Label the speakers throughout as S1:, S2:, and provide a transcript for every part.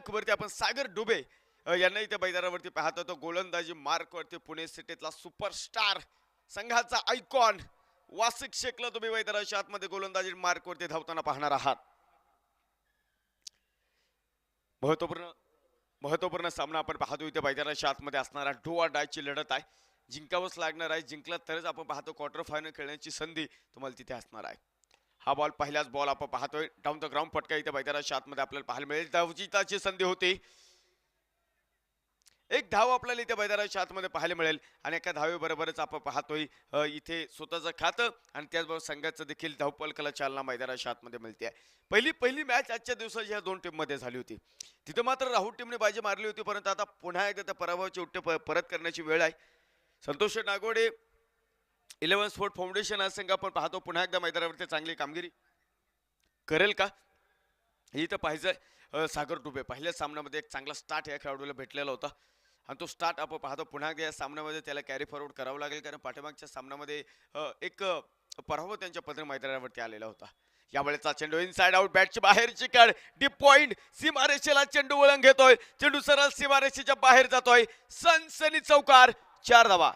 S1: वरती आपण सागर डुबे यांना इथे मैदानावरती पाहतो. तो गोलंदाजी मार्क वरती पुणे सिटीतला सुपरस्टार, संघाचा आयकॉन वासिक शेखला तुम्ही मैदानाच्या आतमध्ये गोलंदाजी मार्क वरती धावताना पाहणार आहात. महत्वपूर्ण महत्वपूर्ण सामना आपण पाहतो. इथे मैदानाच्या आतमध्ये असणारा डू ऑर डायची लढत आहे. जिंकावंच लागणार आहे. जिंकला तरच आपण पाहतो क्वार्टर फायनल खेळण्याची संधी तुम्हाला तिथे असणार आहे. हा बॉल पहिलाच बॉल आपण पाहतोय. डाऊन द ग्राउंड फटका इथे मैदानाच्या आतमध्ये आपल्याला पाहायला मिळेल. धावजीताची संधी होती. एक धाव आपल्याला इथे मैदानाच्या आतमध्ये पाहायला मिळेल आणि एका धावेबरोबरच आपण पाहतोय इथे स्वतःचं खातं आणि त्याचबरोबर संघाचं देखील धावपलकाला चालना मैदानाच्या आतमध्ये मिळते आहे. पहिली मॅच आजच्या दिवसाची ह्या दोन टीम मध्ये झाली होती. तिथे मात्र राहुल टीमने बाजी मारली होती, परंतु आता पुन्हा एकदा त्या पराभवाची उट्टे परत करण्याची वेळ आहे. संतोष नागोडे 11 स्पोर्ट फाउंडेशन हा संघ आपण पाहतो पुन्हा एकदा मैदानावरती चांगली कामगिरी करेल का हे तर पाहिजे. सागर डुबे पहिल्या सामन्यामध्ये एक चांगला स्टार्ट या खेळाडूला भेटलेला होता आणि तो स्टार्ट आपण पाहतो पुन्हा एकदा या सामन्यामध्ये त्याला कॅरी फॉरवर्ड करावं लागेल, कारण पाठीमागच्या सामन्यामध्ये एक पराभव त्यांच्या पदरी मैदानावरती आलेला होता. यावेळेचा चेंडू इनसाइड आउट, बॅटची बाहेरची कड, डीप पॉइंट, सीमारेषेला चेंडू वळण घेतोय. चेंडू सरळ सीमारेषेच्या बाहेर जातोय. सनसनी चौकार, 4 धावा.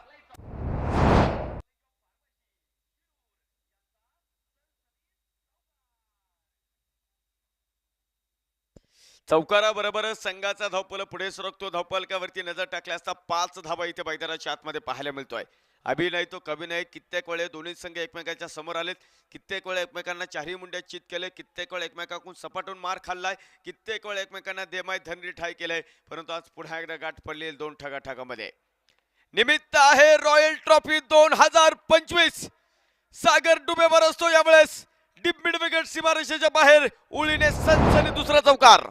S1: चौकाराबरोबर संघाचा धावपल पुढे सरकतो. धावपलकावरती नजर टाकल्या असता 5 धावा इथे मैदानाच्या आतमध्ये पाहायला मिळतोय. अभि नाही तो कभी नाही. कित्येक वेळे दोन्ही संघ एकमेकांच्या समोर आलेत. कित्येक वेळा एकमेकांना चारही मुंड्यात चित केले. कित्येक वेळा एकमेकांकडून सपाटून मार खाल्लाय. कित्येक वेळा एकमेकांना देमाय धनरी ठाय केलंय. परंतु आज पुन्हा एकदा गाठ पडली दोन ठगाठागामध्ये. निमित्त आहे रॉयल ट्रॉफी 2025. सागर डुबेवर असतो यावेळेस. डीप मिड विकेट सीमारेषेच्या बाहेर उळीने सनसनी दुसरा चौकार.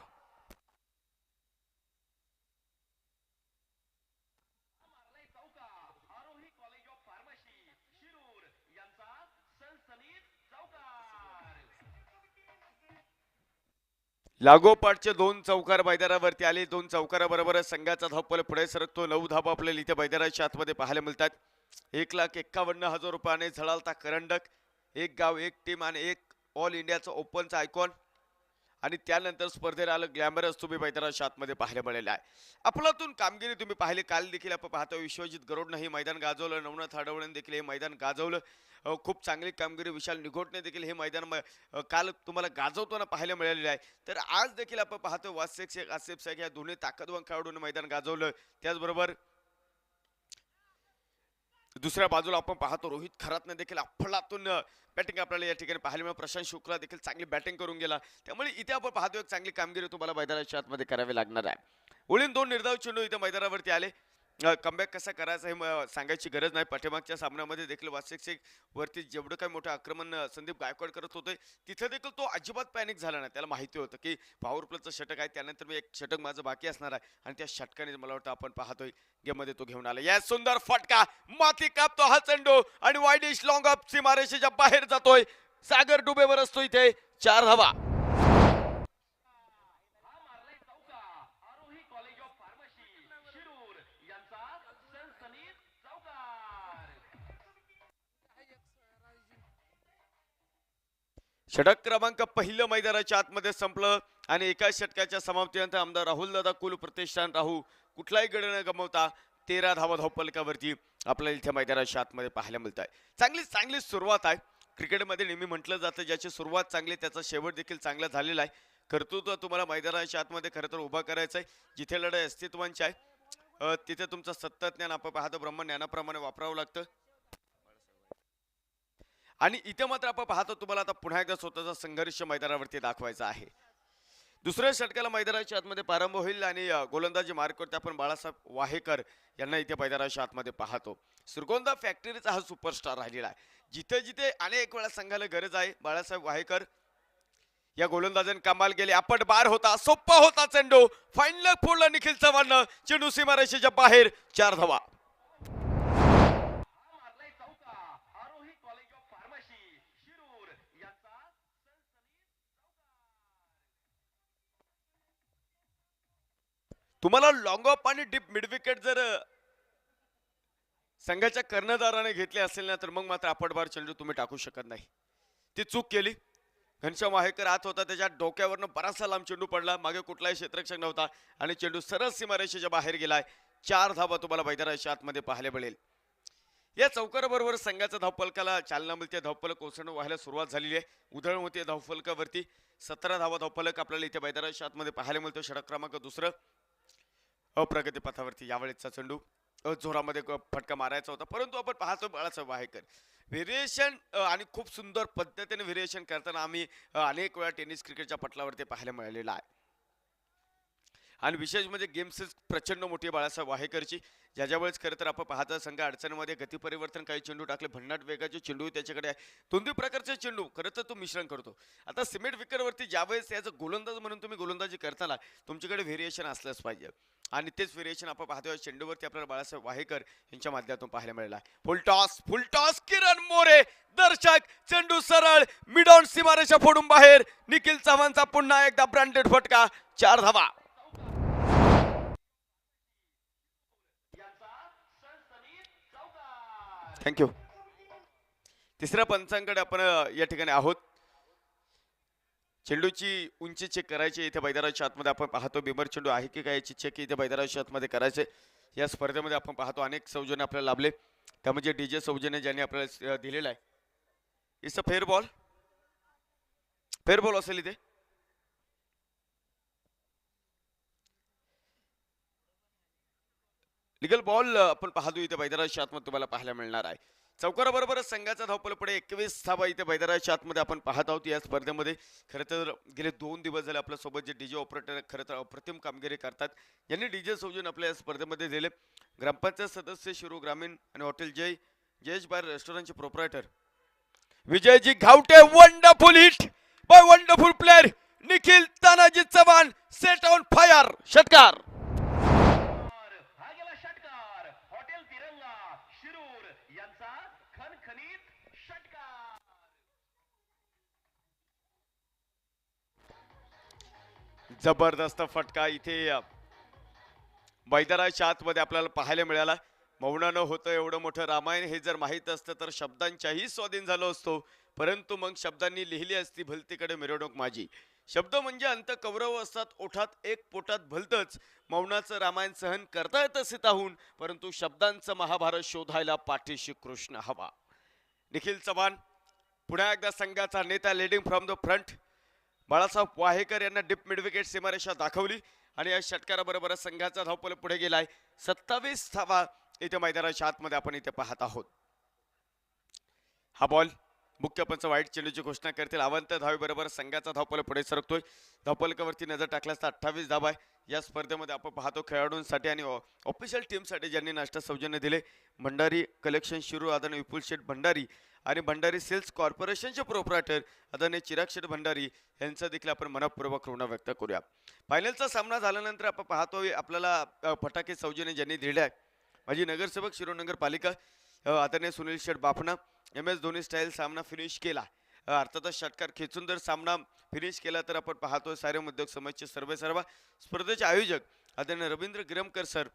S1: लागोपाठचे 2 चौकार मैदानावरती आले. 2 चौकाराबरोबर संघाचा धावपल पुढे सरकतो. 9 धावा आपल्याला इथे मैदानाच्या आतमध्ये पाहायला मिळतात. 1,51,000 रुपयाने झळालता करंडक. एक गाव एक टीम आणि एक ऑल इंडियाचा ओपनचा आयकॉन आणि त्यानंतर स्पर्धेला आलं ग्लॅमरस तुम्ही मैदानाच्या आतमध्ये पाहायला मिळालेलं आहे. आपलातून कामगिरी तुम्ही पाहिली. काल देखील आपण पाहतो विश्वजित गरोडनं हे मैदान गाजवलं. नवनाथ आडवळेने देखील हे मैदान गाजवलं. खूप चांगली कामगिरी विशाल निघोटने देखील हे मैदान काल तुम्हाला गाजवताना पाहायला मिळालेलं आहे. तर आज देखील आपण पाहतो वासिक शेख, आसिफ शेख या दोन्ही ताकदवान खेळाडूंनी मैदान गाजवलं. त्याचबरोबर दुसऱ्या बाजूला आपण पाहतो रोहित खरातने देखील अफलातून बॅटिंग आपल्याला या ठिकाणी पाहायला मिळालं. प्रशांत शुक्ला देखील चांगली बॅटिंग करून गेला. त्यामुळे इथे आपण पाहतो एक चांगली कामगिरी तुम्हाला मैदानाच्या आतमध्ये करावी लागणार आहे. उळीन 2 निर्धाव चेंडू इथे मैदानावरती आले. कमबॅक कसा करायचा हे सांगायची गरज नाही. पाठीमागच्या सामन्यामध्ये देखील वासिक शेख वरती जेवढं काही मोठं आक्रमण संदीप गायकवाड करत होते तिथे देखील तो अजिबात पॅनिक झाला नाही. त्याला माहिती होतं की पॉवर प्लेचं षटक आहे, त्यानंतर मी एक षटक माझं बाकी असणार आहे आणि त्या षटकाने मला वाटतं आपण पाहतोय गेम मध्ये तो घेऊन आला. या सुंदर फटका, माती कापतो हा चेंडू आणि वाईडिश लॉंग ऑफ सीमारेषेच्या बाहेर जातोय. सागर डुबेवर असतो इथे. 4 धावा. षटक क्रमांक पहिलं मैदानाच्या आतमध्ये संपलं आणि एका षटकाच्या समाप्तीनंतर आमदार राहुल दादा कुल प्रतिष्ठान राहू कुठलाही गड न गमवता 13 धावा धावपलकावरती आपल्याला इथे मैदानाच्या आतमध्ये पाहायला मिळत आहे. चांगली सुरुवात आहे. क्रिकेटमध्ये नेहमी म्हटलं जातं ज्याची सुरुवात चांगली त्याचा शेवट देखील चांगला झालेला आहे. कर्तृत्व तुम्हाला मैदानाच्या आतमध्ये खरं तर उभा करायचं आहे. जिथे लढाई अस्तित्वांची आहे तिथे तुमचं सत्तज्ञान आपण पाहतो ब्रह्मज्ञानाप्रमाणे वापरावं लागतं. आणि इथे मात्र आपण पाहतो तुम्हाला आता पुन्हा एकदा स्वतःचा संघर्ष मैदानावरती दाखवायचा आहे. दुसऱ्या षटकाला मैदानाच्या आतमध्ये प्रारंभ होईल आणि गोलंदाजी मार्कवरती आपण बाळासाहेब वाहेकर यांना इथे मैदानाच्या आतमध्ये पाहतो. श्रीगोंदा फॅक्टरीचा हा सुपरस्टार राहिलेला आहे. जिथे जिथे अनेक वेळा संघाला गरज आहे बाळासाहेब वाहेकर या गोलंदाजाने कमाल केली. आपण बार होता, सोप्पा होता चेंडू, फायनल फोडला निखिल चव्हाण. चेंडू सीमारेषेच्या बाहेर. 4 धावा. तुम्हाला लॉंग ऑफ आणि डीप मिड विकेट जर संघाच्या कर्णधाराने घेतले असेल ना तर मग मात्र आपटबार चेंडू तुम्ही टाकू शकत नाही. ती चूक केली. घनश्याम वाहेकर आत होता, त्याच्या डोक्यावरनं बराचसा लांब चेंडू पडला, मागे कुठलाही क्षेत्ररक्षक नव्हता आणि चेंडू सरळ सीमारेषेच्या बाहेर गेलाय. 4 धावा तुम्हाला मैदानाच्या आतमध्ये पाहायला मिळेल. या चौकाराबरोबर संघाच्या धावफलकाला चालना मिळते. धावफलक ओसंडून व्हायला सुरुवात झालेली आहे. उधळण होते धावफलकावरती. 17 धावा धावफलक आपल्याला इथे मैदानाच्या आतमध्ये पाहायला मिळतो. षटक क्रमांक 2 अप्रगती पथावरती यावेळेचा चेंडू जोरामध्ये फटका मारायचा होता, परंतु आपण पाहतो बाळासाहेब वाहेकर व्हेरिएशन आणि खूप सुंदर पद्धतीने व्हेरिएशन करताना आम्ही अनेक वेळा टेनिस क्रिकेटच्या पटलावरती पाहायला मिळालेला आहे. आणि विशेष म्हणजे गेम सेन्स प्रचंड मोठी बाळासाहेब वाहेकरची. ज्याच्या वेळेस खरं तर आपण पाहता संघ अडचणीमध्ये गती परिवर्तन काही चेंडू टाकले, भन्नाट वेगाचे चेंडू त्याच्याकडे आहे. दोन्ही प्रकारचे चेंडू खरं तर तो मिश्रण करतो. आता सिमेंट विकेटवरती ज्यावेळेस याचं गोलंदाज म्हणून तुम्ही गोलंदाजी करताना तुमच्याकडे व्हेरिएशन असलंच पाहिजे आणि तेच व्हेरिएशन आपण पाहतो चेंडूवरती आपल्याला बाळासाहेब वाहेकर यांच्या माध्यमातून पाहायला मिळाला. फुल टॉस किरण मोरे दर्शक चेंडू सरळ मिड ऑन सीमारेषा फोडून बाहेर. निखिल चव्हाणचा पुन्हा एकदा ब्रँडेड फटका. 4 धावा. थँक्यू. तिसऱ्या पंचांकडे आपण या ठिकाणी आहोत. चेंडूची उंची चेक करायची इथे मैदानाच्या आतमध्ये आपण पाहतो. बिमर चेंडू आहे की काय याची चेक इथे मैदानाच्या आतमध्ये करायचे. या स्पर्धेमध्ये आपण पाहतो अनेक सौजन्य आपल्याला लाभले. त्यामध्ये डीजे सौजन्य ज्यांनी आपल्याला दिलेला आहे. इट्स अ फेअर बॉल असेल इथे. लिगल बॉल आपण पाहतो इथे मैदानाच्या आतमध्ये तुम्हाला पाहायला मिळणार आहे. चौकाराबरोबरच संघाचा धावपल पुढे 21 धावा इथे मैदानाच्या आतमध्ये आपण पाहत आहोत. या स्पर्धेमध्ये खरं तर गेले 2 दिवस झाले आपल्या सोबत जे डीजे ऑपरेटर खरं तर अप्रतिम कामगिरी करतात. यांनी डीजे सौजन आपल्या या स्पर्धेमध्ये दिले. ग्रामपंचायत सदस्य शिरू ग्रामीण आणि हॉटेल जयेश बार रेस्टॉरंटचे प्रोप्रायटर विजयजी Ghawate. Wonderful hit by wonderful player Nikhil Tanaji Chavan. Set on fire. षटकार. जबरदस्त फटका इथे मैदानाच्या आतमध्ये आपल्याला पाहायला मिळाला. मौनानं होतं एवढं मोठं रामायण हे जर माहीत असतं तर शब्दांच्याही स्वाधीन झालो असतो, परंतु मग शब्दांनी लिहिली असती भलतीकडे मिरवणूक माझी. शब्द म्हणजे अंत कौरव असतात, ओठात एक पोटात भलतच. मौनाचं रामायण सहन करता येतं सीताहून, परंतु शब्दांचं महाभारत शोधायला पाठीशी कृष्ण हवा. निखिल चव्हाण पुन्हा एकदा संघाचा नेता leading from the front. Balasaheb Wahekar यांना डीप मिड विकेट सीमारेषा दाखवली आणि या षटकाराबरोबर संघाचा धावपल पुढे गेलाय. 27 धावा इथे मैदानाच्या आतमध्ये आपण इथे पाहत आहोत. हा बॉल मुख्य पंच वाईट चेंडूची घोषणा करतील. अवंत धावेबरोबर संघाचा धावपल पुढे सरकतोय. धावपलकावरती नजर टाकल्यास 28 धावा आहे. या स्पर्धेमध्ये आपण पाहतो खेळाडूंसाठी आणि ऑफिशियल टीमसाठी ज्यांनी नाश्ता सौजन्य दिले. भंडारी कलेक्शन शिरू आदरणीय विपुल शेठ भंडारी आणि भंडारी सेल्स कॉर्पोरेशनचे प्रोप्रायटर आदरणीय चिराग शेठ भंडारी यांचा देखील आपण मनपूर्वक ऋण व्यक्त करूया. फायनलचा सामना झाल्यानंतर आपण पाहतोय आपल्याला फटाके सौजन्य ज्यांनी दिले आहे. माझी नगरसेवक शिरो नगरपालिका आदरणीय सुनील शेठ बाफना. MS धोनी स्टाईल सामना फिनिश केला. अर्थातच षटकार खेचून जर सामना फिनिश केला तर आपण पाहतोय सायरम उद्योग समाजचे सर्व स्पर्धेचे आयोजक आदरणीय रवींद्र गिरमकर सर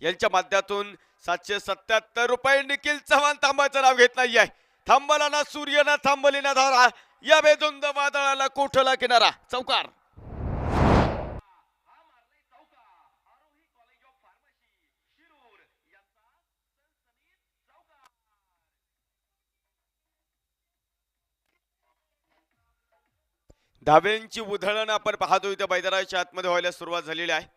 S1: यांच्या माध्यमातून 777 रुपये. निखिल चव्हाण थांबायचं नाव घेत नाहीये. थांबला ना सूर्य ना थांबली ना धारा, या बेधुंद वादळाला कोठला किनारा. चौकार. धाब्यांची उधळण आपण पाहतो इथे मैदानाच्या आतमध्ये व्हायला सुरुवात झालेली आहे.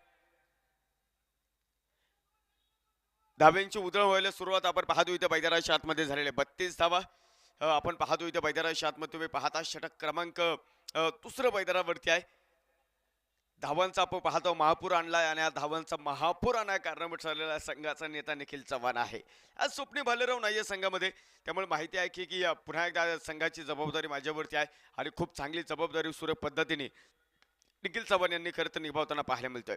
S1: धाब्यांची उधळण व्हायला सुरुवात आपण पाहतो इथे मैदानाच्या आतमध्ये झालेले 32 धावा आपण पाहतो इथे मैदानाच्या आतमध्ये. तुम्ही पाहता षटक क्रमांक 2 मैदानावरती आहे. धावांचा आपण पाहतो महापूर आणलाय आणि या धावांचा महापूर आणा कारण ठरलेला संघाचा नेता निखिल चव्हाण आहे. आज स्वप्नी भालेराव नाहीये संघामध्ये, त्यामुळे माहिती आहे की पुन्हा एकदा संघाची जबाबदारी माझ्यावरती आहे आणि खूप चांगली जबाबदारी सुरे पद्धतीने निखिल चव्हाण यांनी खरं तर निभावताना पाहायला मिळतोय.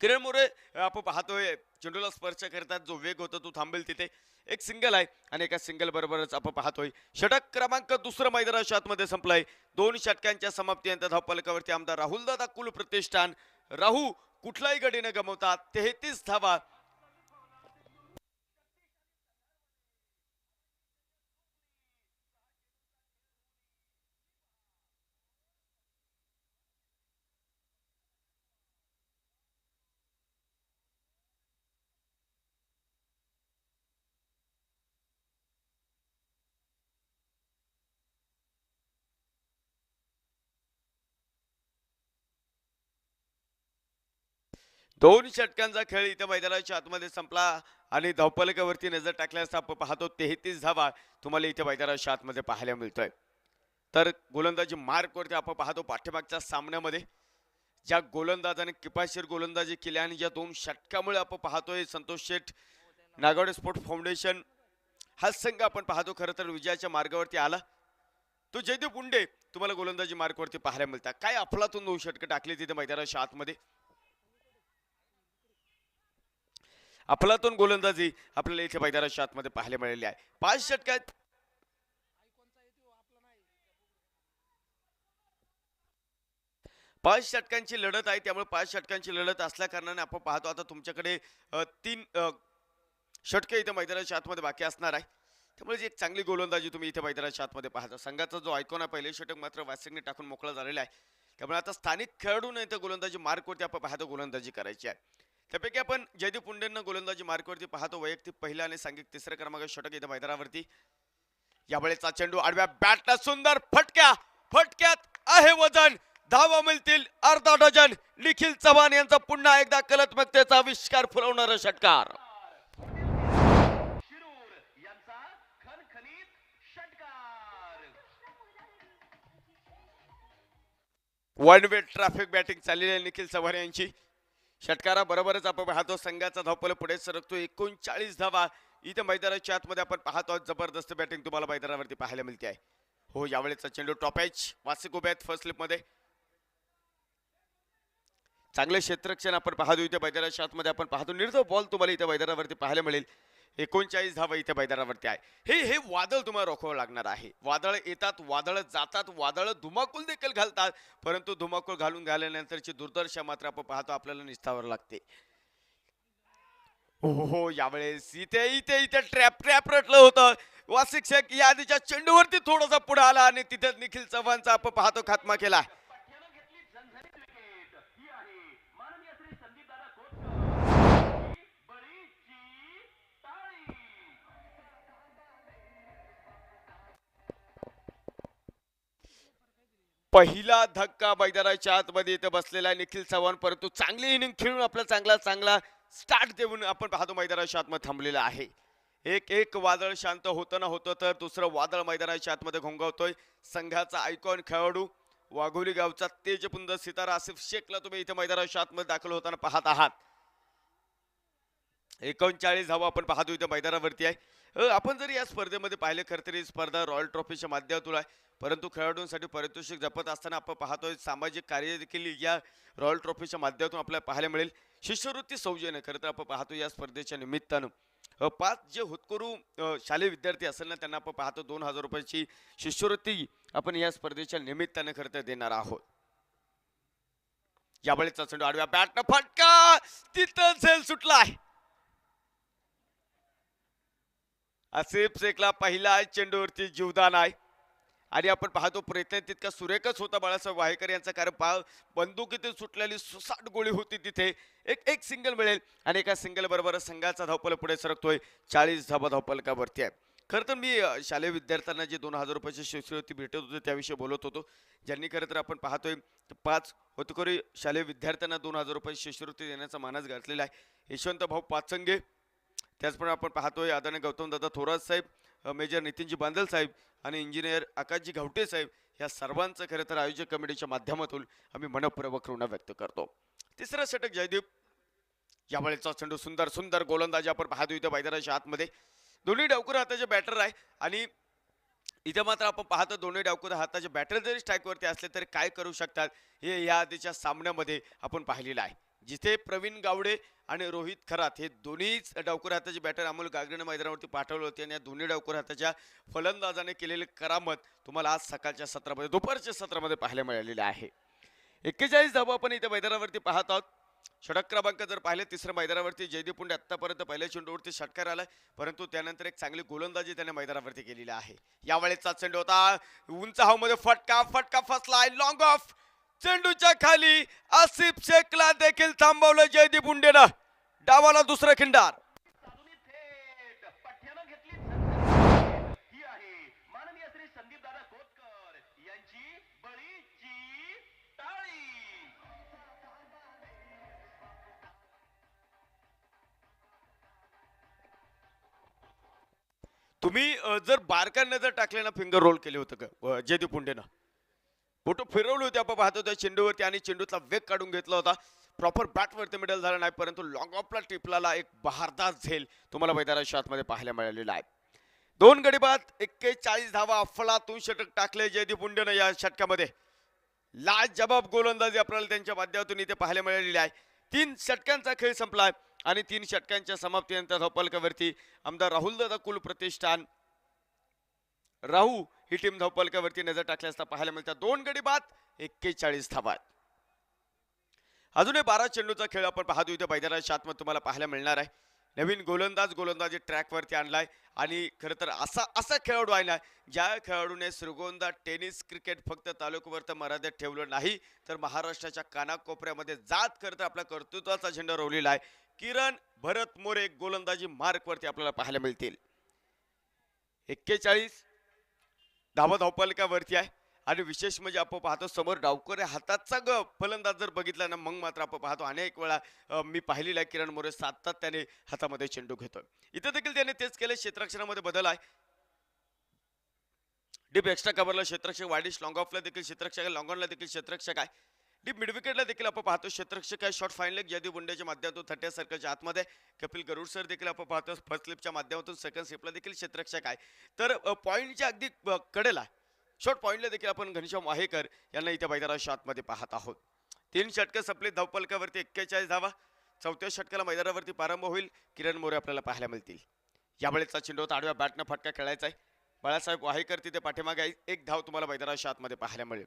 S1: किरण मोरे आपण पाहतोय चेंडूला स्पर्श करतात, जो वेग होता तो थांबेल तिथे. एक सिंगल आहे आणि एका सिंगल बरोबरच आपण पाहतोय षटक क्रमांक 2 मैदानाच्या आतमध्ये संपलाय. 2 षटकांच्या समाप्तीनंतर धावफलकावरती आमदार राहुल दादा कुल प्रतिष्ठान राहू कुठलाही गडी न गमावता 33 धावा दोन षटकांचा खेळ इथे मैदानाच्या आतमध्ये संपला आणि धावफलकावरती नजर टाकल्यास आपण पाहतो 33 धावा तुम्हाला इथे मैदानाच्या आतमध्ये पाहायला मिळतोय. तर गोलंदाजी मार्कवरती आपण पाहतो पाठीमागच्या सामन्यामध्ये ज्या गोलंदाजाने किफायतशीर गोलंदाजी केली आणि ज्या दोन षटकामुळे आपण पाहतोय संतोष शेठ नागावडे स्पोर्ट फाउंडेशन हा संघ आपण पाहतो खरं तर विजयाच्या मार्गावरती आला. तो जयदीप उंडे तुम्हाला गोलंदाजी मार्कवरती पाहायला मिळतात. काय अफलातून दोन षटकं टाकली तिथे मैदानाच्या आतमध्ये. अफलातून गोलंदाजी आपल्याला इथे मैदानाच्या आतमध्ये पाहायला मिळाली आहे. 5 षटकात 5 षटकांची लढत आहे. त्यामुळे 5 षटकांची लढत असल्या कारणाने आपण पाहतो आता तुमच्याकडे 3 षटके इथे मैदानाच्या आतमध्ये बाकी असणार आहे. त्यामुळे एक चांगली गोलंदाजी तुम्ही इथे मैदानाच्या आतमध्ये पाहता. संघाचा जो आयकॉन आहे पहिले षटक मात्र वासिकने टाकून मोकळा झालेला आहे. त्यामुळे आता स्थानिक खेळाडूंना इथे गोलंदाजी मार्कवरती आपण पाहतो गोलंदाजी करायची आहे. त्यापैकी आपण जयदीप पुंडेंना गोलंदाजी मार्कवरती पाहतो. वैयक्तिक पहिला आणि सांघिक तिसऱ्या क्रमांक षटक इथे मैदानावरती. यावेळेचा चेंडू आडव्या बॅटला सुंदर फटक्यात आहे वजन. धावा मिळतील अर्धा डझन. निखिल चव्हाण यांचा पुन्हा एकदा कलात्मकतेचा आविष्कार फुलवणारा षटकार. वन वे ट्रॅफिक बॅटिंग चाललेली आहे निखिल चव्हाण यांची. षटकारा बरोबरच आपण पाहतो संघाचा धावफलक पुढे सरकतो. 39 धावा इथे मैदानाच्या आतमध्ये आपण पाहतो. जबरदस्त बॅटिंग तुम्हाला मैदानावरती पाहायला मिळते आहे. हो यावेळेचा चेंडू टॉप एज वासिक उभे आहेत फर्स्ट स्लिप मध्ये. चांगले क्षेत्ररक्षण आपण पाहतो इथे मैदानाच्या आतमध्ये आपण पाहतो. निर्धाव बॉल तुम्हाला इथे मैदानावरती पाहायला मिळेल. 39 धावा इथे मैदानावरती आहे. हे वादळ तुम्हाला रोखावं लागणार आहे. वादळ येतात वादळ जातात वादळ धुमाकूल देखील घालतात परंतु धुमाकूल घालून झाल्यानंतरची दुर्दशा मात्र आपण पाहतो आपल्याला निस्तावर लागते. हो यावेळेस इथे इथे इथे ट्रॅप रटलं होतं. वासिक शेख या आधीच्या चेंडूवरती थोडासा पुढे आला आणि तिथे निखिल चव्हाणचा आपण पाहतो खात्मा केला. पहिला धक्का मैदानाच्या आतमध्ये इथे बसलेला निखिल चव्हाण परंतु चांगली इनिंग खेळून आपला चांगला स्टार्ट देऊन आपण पाहतो मैदानाच्या आतमध्ये थांबलेला आहे. एक वादळ शांत होतं ना होतं तर दुसरं वादळ मैदानाच्या आतमध्ये घोंगावतोय. संघाचा आयकॉन खेळाडू वाघोली गावचा तेजपुंज सितारा आसिफ शेखला तुम्ही इथे मैदानाच्या आतमध्ये दाखल होताना पाहत आहात. 39 धावा आपण पाहतो इथे मैदानावरती आहे. आपण जर या स्पर्धेमध्ये पाहिले खरं तर ही स्पर्धा रॉयल ट्रॉफीच्या माध्यमातून आहे परंतु खेळाडूंसाठी पारितोषिक जपत असताना आपण पाहतोय सामाजिक कार्य देखील या रॉयल ट्रॉफीच्या माध्यमातून आपल्याला पाहायला मिळेल. शिष्यवृत्ती सौजन्य खरं तर आपण पाहतो या स्पर्धेच्या निमित्तानं 5 जे होतकरू शालेय विद्यार्थी असेल ना त्यांना आपण पाहतो 2000 रुपयाची शिष्यवृत्ती आपण या स्पर्धेच्या निमित्तानं खरं तर देणार आहोत. यावेळेचा चेंडू आडव्या बॅटनं फटका तिथं झेल सुटला आहे. आसिफ शेखला पहिला चेंडूवरती जीवदान आहे आणि आपण पाहतो प्रयत्न तितका सुरेखच होता बाळासाहेब वाहेकर यांचा. कारण बंदुकीतून सुटलेली सुसाट गोळी होती तिथे. एक सिंगल मिळेल आणि एका सिंगल बरोबर संघाचा धावफलक पुढे सरकतोय. 40 धावा धावफलकावरती आहे. खरं तर मी शालेय विद्यार्थ्यांना जे 2000 रुपयाची शिष्यवृत्ती भेटत होते त्याविषयी बोलत होतो. ज्यांनी खरं तर आपण पाहतोय 5 होतकरी शालेय विद्यार्थ्यांना 2000 रुपयाची शिष्यवृत्ती देण्याचा मानस घातलेला आहे. यशवंत भाऊ पाचंगे त्याचप्रमाणे आपण पाहतोय आदरणीय गौतम दादा थोरात साहेब, मेजर नितीनजी बांदल साहेब आणि इंजिनियर आकाशजी घावटे साहेब या सर्वांचं खरं तर आयोजक कमिटीच्या माध्यमातून आम्ही मनपूर्वक ऋण व्यक्त करतो. तिसरा षटक जयदीप. यावेळेचा चेंडू सुंदर गोलंदाजी आपण पाहतो इथे मैदानाच्या आतमध्ये. दोन्ही डावखुरे हाताचे बॅटर आहे आणि इथे मात्र आपण पाहतो दोन्ही डावखुरे हाताचे बॅटर जरी स्ट्राईकवरती असले तरी काय करू शकतात हे या आधीच्या सामन्यामध्ये आपण पाहिलेलं आहे. जिथे प्रवीण गावडे आणि रोहित खरात हे दोन्हीच डावखुरे हाताचे बॅटर अमोल गागरेने मैदानावरती पाठवले होते आणि या दोन्ही डावखुरे हाताच्या फलंदाजाने केलेले करामत तुम्हाला आज सकाळच्या सत्रामध्ये दुपारच्या सत्रामध्ये पाहायला मिळालेले आहे. 41 धावा आपण इथे मैदानावरती पाहत आहोत. षटक क्रमांक जर पाहिले तिसऱ्या मैदानावरती जयदीप पुंडे आतापर्यंत पहिल्या चेंडूवरती षटकार आलाय परंतु त्यानंतर एक चांगली गोलंदाजी त्याने मैदानावरती केलेली आहे. यावेळेचा चेंडू होता उंच हवेमध्ये फटका फसलाय लॉंग ऑफ. चेंडूच्या खाली आसिफ शेखला देखील थांबवलं जयदीप पुंडेनं. डावाला दुसरा खिंडार. तुम्ही जर बारकाईनं जर टाकले ना फिंगर रोल केले होतं का जयदीप पुंडेनं बोटं फिरवली होती आपण पाहतो त्या चेंडूवरती आणि चेंडूतला वेग काढून घेतला होता. प्रॉपर बॅटवरती मिडल झाला नाही परंतु लॉंग ऑफला टिपलाला एक बहारदार झेल तुम्हाला मैदानाच्या आतमध्ये पाहायला मिळालेला आहे. 2 गडी बाद 41 धावा अफलातून षटक टाकले जयदीप पुंडेनं या षटकामध्ये. लाजबाब गोलंदाजी आपल्याला त्यांच्या माध्यमातून इथे पाहायला मिळालेली आहे. 3 षटकांचा खेळ संपलाय आणि 3 षटकांच्या समाप्तीनंतर धावपलकावरती आमदार राहुल दादा कुल प्रतिष्ठान राहू ही टीम धावपलकावरती नजर टाकली असता पाहायला मिळतात. 2 गडी बाद 41 धावा. अजूनही 12 चेंडूचा खेळ आपण पाहतो इथे मैदानाच्या आतमध्ये तुम्हाला पाहायला मिळणार आहे. नवीन गोलंदाजी ट्रॅकवरती आणलाय आणि खरं तर असा खेळाडू आहे ना ज्या खेळाडूने श्रीगोंदा टेनिस क्रिकेट फक्त तालुक्यावरती मर्यादित ठेवलं नाही तर महाराष्ट्राच्या कानाकोपऱ्यामध्ये जात खरं तर आपला कर्तृत्वाचा झेंडा रोवलेला आहे. किरण भरत मोरे गोलंदाजी मार्कवरती आपल्याला पाहायला मिळतील. 41 धावा धावपलकावरती आहे आणि विशेष म्हणजे आपण पाहतो समोर डावकरे हाताचा फलंदाज जर बघितला ना मग मात्र आपण पाहतो अनेक वेळा मी पाहिलेला आहे किरण मोरे सातत्याने हातामध्ये चेंडू घेतोय. इथे देखील त्याने तेच केले. क्षेत्ररक्षणामध्ये बदल आहे. डीप एक्स्ट्रा कव्हरला क्षेत्ररक्षक वाईडिश लॉंग ऑफला देखील क्षेत्ररक्षक आहे. लॉंग ऑनला देखील क्षेत्ररक्षक आहे. डीप मिडविकेटला देखील आपण पाहतो क्षेत्ररक्षक आहे. शॉर्ट फाईन लेग जयदीप बुंडेच्या माध्यमातून 30 सर्कलच्या आतमध्ये कपिल गरुड सर देखील आपण पाहतो फर्स्ट स्लिपच्या माध्यमातून सेकंड स्लिपला देखील क्षेत्ररक्षक आहे. तर पॉईंटच्या अगदी कडेला शॉर्ट पॉईंटला देखील आपण घनश्याम वाहेकर यांना इथे मैदानाच्या आतमध्ये पाहत आहोत. 3 षटकं संपली धावपलकावरती 41 धावा. 4थ्या षटकाला मैदानावरती प्रारंभ होईल. किरण मोरे आपल्याला पाहायला मिळतील. यावेळेचा चेंडू आडव्या बॅटनं फटका खेळायचा आहे. बाळासाहेब वाहेकर तिथे पाठीमागे एक धाव तुम्हाला मैदानाच्या आतमध्ये पाहायला मिळेल.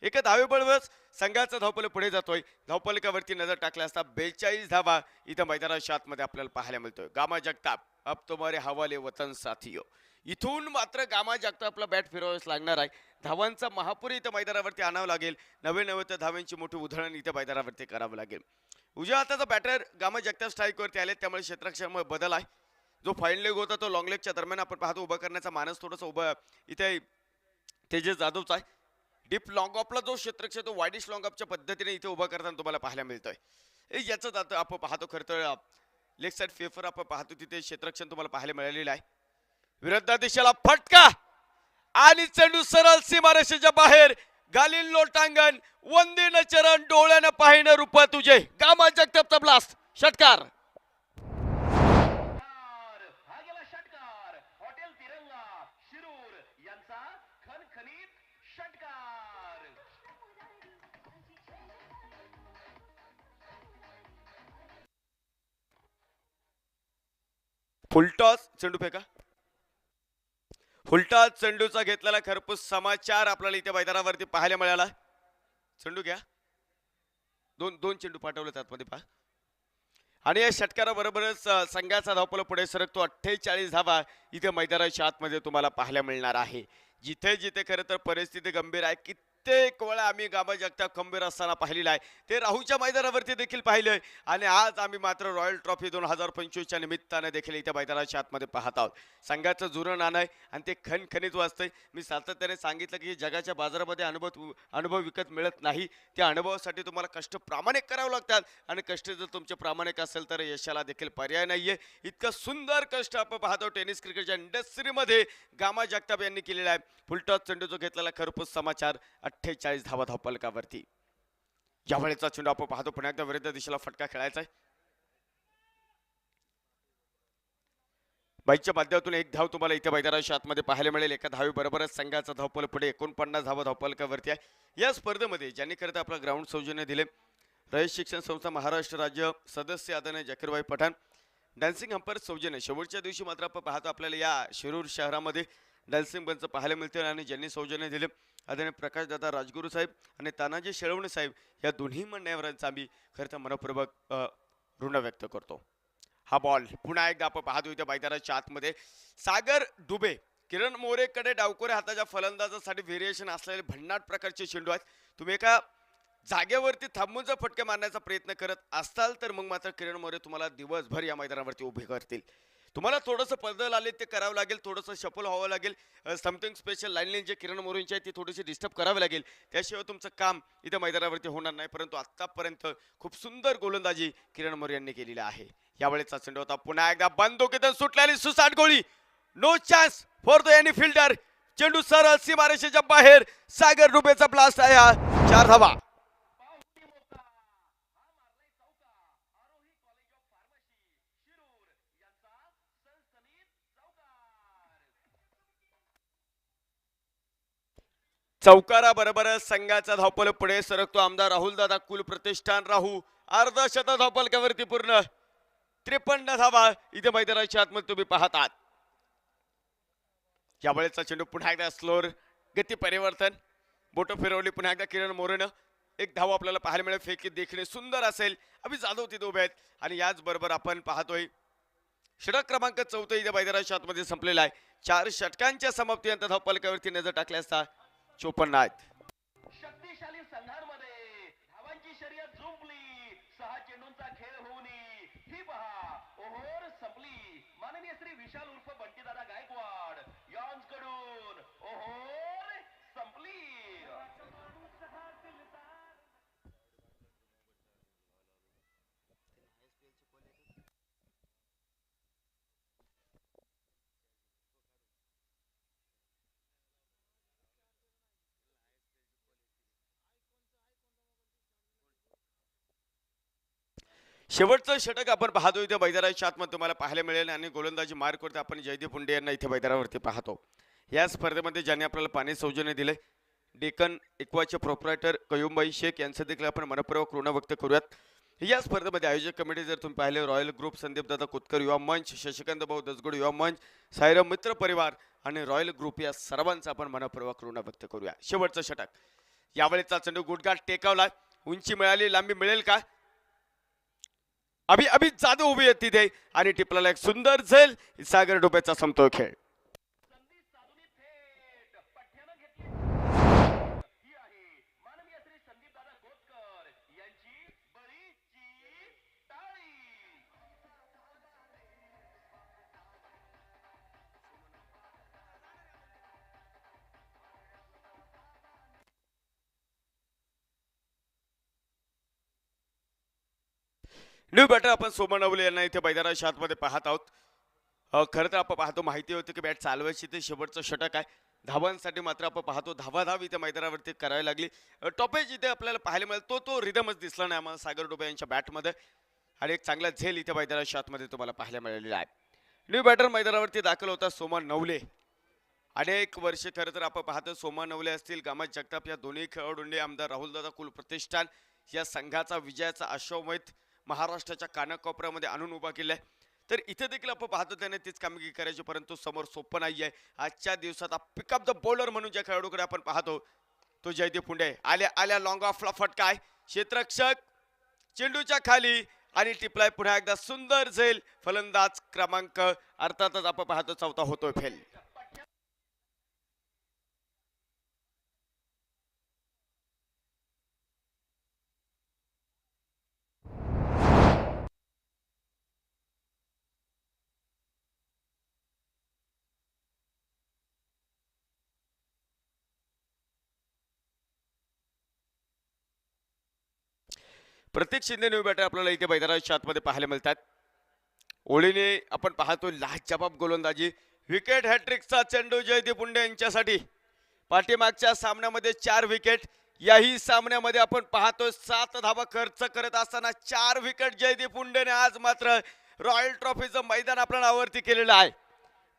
S1: एका धावेबरोबरच संघाचा धावपल पुढे जातोय. धावपलकावरती नजर टाकल्या असता 42 धावा इथं मैदानाच्या आतमध्ये आपल्याला पाहायला मिळतोय. गामा जगताप अब तुम्हारे हवाले वतन साथियो. इथून मात्र गामा जगतापला बॅट फिरवावेच लागणार आहे. धावांचा महापूर इथं मैदानावरती आणावं लागेल. नवे तर धावांची मोठी उधळण इथं मैदानावरती करावं लागेल. उजव्या हाताचा बॅटर गामा जगताप स्ट्राईकवरती आले त्यामुळे क्षेत्ररक्षणामध्ये बदल आहे. जो फाईन लेग होता तो लॉंग लेगच्या दरम्यान आपण पाहतो उभा करण्याचा मानस थोडंसं उभं इथे तेजस जाधवचा आहे. डीप लॉंग ऑफला जो क्षेत्ररक्षक तो वाईडिश लॉंग ऑफच्या पद्धतीने इथे उभा करताना तुम्हाला पाहायला मिळतोय. याच आपण पाहतो खरं तर लेग साईड फेफर आपण पाहतो तिथे क्षेत्ररक्षण तुम्हाला पाहायला मिळालेलं आहे. विरुद्ध दिशेला फटका आणि चेंडू सरळ सीमारेषेच्या बाहेर. गालील लोटांगण वंदीन चरण डोळ्यानं पाहिणं रूप तुझे. गामा जगतापचा ब्लास्ट षटकार. फुलटॉस चेंडू फेका. फुलटॉस चेंडूचा घेतलेला खरपूस समाचार आपल्याला इथे मैदानावरती पाहायला मिळाला. चेंडू घ्या. दोन चेंडू पाठवले आतमध्ये पहा आणि या षटकाराबरोबरच संघाचा धावपल पुढे सरकतो. 48 धावा इथे मैदानाच्या आतमध्ये तुम्हाला पाहायला मिळणार आहे. जिथे जिथे खरं तर परिस्थिती गंभीर आहे कित्येक वेळा आम्ही गामा जगताप खंबीर असताना पाहिलेला आहे ते राहूच्या मैदानावरती देखील पाहिलंय आणि आज आम्ही मात्र रॉयल ट्रॉफी 2025च्या निमित्ताने देखील इथे मैदानाच्या आतमध्ये पाहत आहोत. संघाचं जुनं नाणं आहे आणि ते खणखणीत वाजतंय. मी सातत्याने सांगितलं की जगाच्या बाजारामध्ये अनुभव विकत मिळत नाही. त्या अनुभवासाठी तुम्हाला कष्ट प्रामाणिक करावं लागतात आणि कष्ट जर तुमचे प्रामाणिक असेल तर यशाला देखील पर्याय नाहीये. इतकं सुंदर कष्ट आपण पाहतो टेनिस क्रिकेटच्या इंडस्ट्रीमध्ये गामा जगताप यांनी केलेला आहे. फुलटॉस चेंडूचा घेतलेला खरपूस समाचार 48 धावा धावपलकावरती. यावेळेचा चेंडू आपण पाहतो पुन्हा एकदा विरुद्ध दिशेला फटका खेळायचा आहे. बाईकच्या माध्यमातून एक धाव तुम्हाला इथे मैदानाच्या आतमध्ये पाहायला मिळेल. एका धावी बरोबरच संघाचा धावपल पुढे 49 धावा धावपलकावरती आहे. या स्पर्धेमध्ये ज्यांनी करता आपला ग्राउंड सौजन्य दिले रयत शिक्षण संस्था महाराष्ट्र राज्य सदस्य आदरणीय जाकीरभाई पठाण डान्सिंग अंपायर सौजन्य. शेवटच्या दिवशी मात्र आपण पाहतो आपल्याला या शिरूर शहरामध्ये डान्सिंग बंच पाहायला मिळते आणि ज्यांनी सौजन्य दिले आदरणीय प्रकाशदादा राजगुरू साहेब आणि तानाजी शेळवणे साहेब या दोन्ही मान्यवरांचा आम्ही खरं तर मनपूर्वक ऋण व्यक्त करतो. हा बॉल पुन्हा एकदा आपण पाहतो इथे मैदानाच्या आतमध्ये सागर डुबे किरण मोरेकडे डावकोरे हाताच्या फलंदाजासाठी व्हेरिएशन असलेले भन्नाट प्रकारचे चेंडू आहेत. तुम्ही एका जागेवरती थांबून जर फटके मारण्याचा प्रयत्न करत असाल तर मग मात्र किरण मोरे तुम्हाला दिवसभर या मैदानावरती उभे करतील. तुम्हाला थोडंसं बदल आले ते करावं लागेल. थोडंसं शफल व्हावं लागेल. समथिंग स्पेशल लाईन जे किरण मोरेंची आहे ती थोडीशी डिस्टर्ब करावी लागेल. त्याशिवाय तुमचं काम इथे मैदानावरती होणार नाही. परंतु आतापर्यंत खूप सुंदर गोलंदाजी किरण मोरे यांनी केलेली आहे. यावेळेचा चेंडू होता पुन्हा एकदा बंदुकीतून सुटलेली सुसाट गोळी no chance for the any fielder. चेंडू सरळ सीमारेषेच्या बाहेर. सागर डुबेचा ब्लास्ट आहे हा. 4 धावा. चौकारा बरोबर संघाचा धावपल पुढे सरकतो. आमदार राहुल दादा कुल प्रतिष्ठान राहू अर्धशत धावपलकावरती पूर्ण. 53 धावा इथे मैदानाच्या आतमध्ये तुम्ही पाहतात. यावेळेचा चेंडू पुन्हा एकदा स्लोअर गती परिवर्तन. बोट फिरवली पुन्हा एकदा किरण मोरेनं. एक धाव आपल्याला पाहायला मिळेल. फेकी देखणे सुंदर असेल. अभि जाधव तिथे उभे आहेत आणि याच बरोबर आपण पाहतोय षटक क्रमांक 14 इथे मैदानाच्या आतमध्ये संपलेला आहे. 4 षटकांच्या समाप्तीनंतर धावपलकावरती नजर टाकली असता 54 आहेत.
S2: शक्तिशाली संघांमध्ये धावांची शर्यत जुंपली. 6 चेंडूंचा खेळ होऊन ही पहा ओव्हर संपली. माननीय श्री विशाल उर्फ बंटीदादा गायकवाड यांकडून ओव्हर संपली.
S1: शेवटचं षटक आपण पाहतो इथे मैदानाच्या आतमध्ये तुम्हाला पाहायला मिळेल आणि गोलंदाजी मार्क करते आपण जयदीप पुंडे यांना इथे मैदानावरती पाहतो. या स्पर्धेमध्ये ज्यांनी आपल्याला पाणी सौजन्य दिले डेक्कन इक्वाचे प्रोप्रायटर कयुमबाई शेख यांचं देखील आपण मनपूर्वक ऋण व्यक्त करूयात. या स्पर्धेमध्ये आयोजक कमिटी जर तुम्ही पाहिले रॉयल ग्रुप, संदीप दादा कुतकर युवा मंच, शशिकांत भाऊ दसगुड युवा मंच, सायराम मित्र परिवार आणि रॉयल ग्रुप या सर्वांचा आपण मनपूर्वक ऋण व्यक्त करूया. शेवटचं षटक यावेळेचा चेंडू गुडघाट टेकावला. उंची मिळाली, लांबी मिळेल का? अभि जाधव उभी आहेत तिथे आणि टिपलाला एक सुंदर झेल. सागर डोब्याचा समतोल खेळ.
S2: संधी साधून थेट पठ्यानं घेतली ही आहे माननीय श्री संदीप दादा कोतकर यांची बरीचशी टाळी.
S1: न्यू बॅटर आपण सोमन नवले यांना इथे मैदानाच्या आतमध्ये पाहत आहोत. खरं तर आपण पाहतो माहिती होती की बॅट चालवायची ते शेवटचं षटक आहे. धावांसाठी मात्र आपण पाहतो धावाधाव इथे मैदानावरती करावी लागली. टॉपेज इथे आपल्याला पाहायला मिळेल तो रिदमच दिसला नाही आम्हाला सागर डोबे यांच्या बॅटमध्ये आणि एक चांगला झेल इथे मैदानाच्या आतमध्ये तुम्हाला पाहायला मिळालेला आहे. न्यू बॅटर मैदानावरती दाखल होता सोमन नवले. अनेक वर्षे खरं तर आपण पाहतो सोमन नवले असतील, गामात जगताप या दोन्ही खेळाडूंनी आमदार राहुलदादा कुल प्रतिष्ठान या संघाचा विजयाचा अश्वमेध महाराष्ट्राच्या कानाकोपऱ्यामध्ये आणून उभा केलाय. तर इथे देखील आपण पाहतो त्याने तीच कामगिरी करायची, परंतु समोर सोपं नाही आहे. आजच्या दिवसात पिकअप द बॉलर म्हणून ज्या खेळाडूकडे आपण पाहतो तो जयदीप पुंडे. आल्या आल्या लॉंग ऑफला फटकाय, क्षेत्ररक्षक चेंडूच्या खाली आणि टिपलाय पुन्हा एकदा सुंदर झेल. फलंदाज क्रमांक अर्थातच आपण पाहतो 4था होतोय फेल. प्रत्येक शिंदे न्यू बॅटर आपल्याला इथे मैदानाच्या आतमध्ये पाहायला मिळतात. ओळीने आपण पाहतो लाजवाब गोलंदाजी. विकेट हॅट्रिकचा चेंडू जयदीप पुंडे यांच्यासाठी. पाठीमागच्या सामन्यामध्ये 4 विकेट, याही सामन्यामध्ये आपण पाहतो 7 धावा खर्च करत असताना 4 विकेट जयदीप पुंडेने आज मात्र रॉयल ट्रॉफीचं मैदान आपल्या नावावरती केलेलं आहे.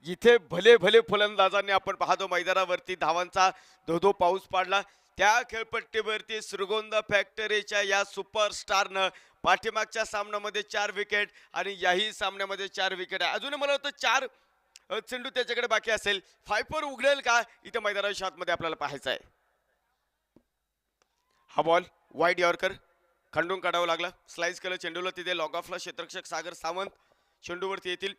S1: जिथे भले भले फलंदाजांनी आपण पाहतो मैदानावरती धावांचा धोधो पाऊस पाडला, त्या खेळपट्टीवरती श्रीगोंदा फॅक्टरीच्या या सुपरस्टारनं पाठीमागच्या सामन्यामध्ये 4 विकेट आणि याही सामन्यामध्ये 4 विकेट आहे. अजूनही मला वाटतं 4 चेंडू त्याच्याकडे बाकी असेल. 5 उघडेल का इथे मैदानाच्या आतमध्ये आपल्याला पाहायचं आहे. हा बॉल वाईड यॉर्कर खंडून काढावा लागला. स्लाइस केलं चेंडूला तिथे लॉग ऑफला क्षेत्ररक्षक सागर सावंत चेंडूवरती येतील.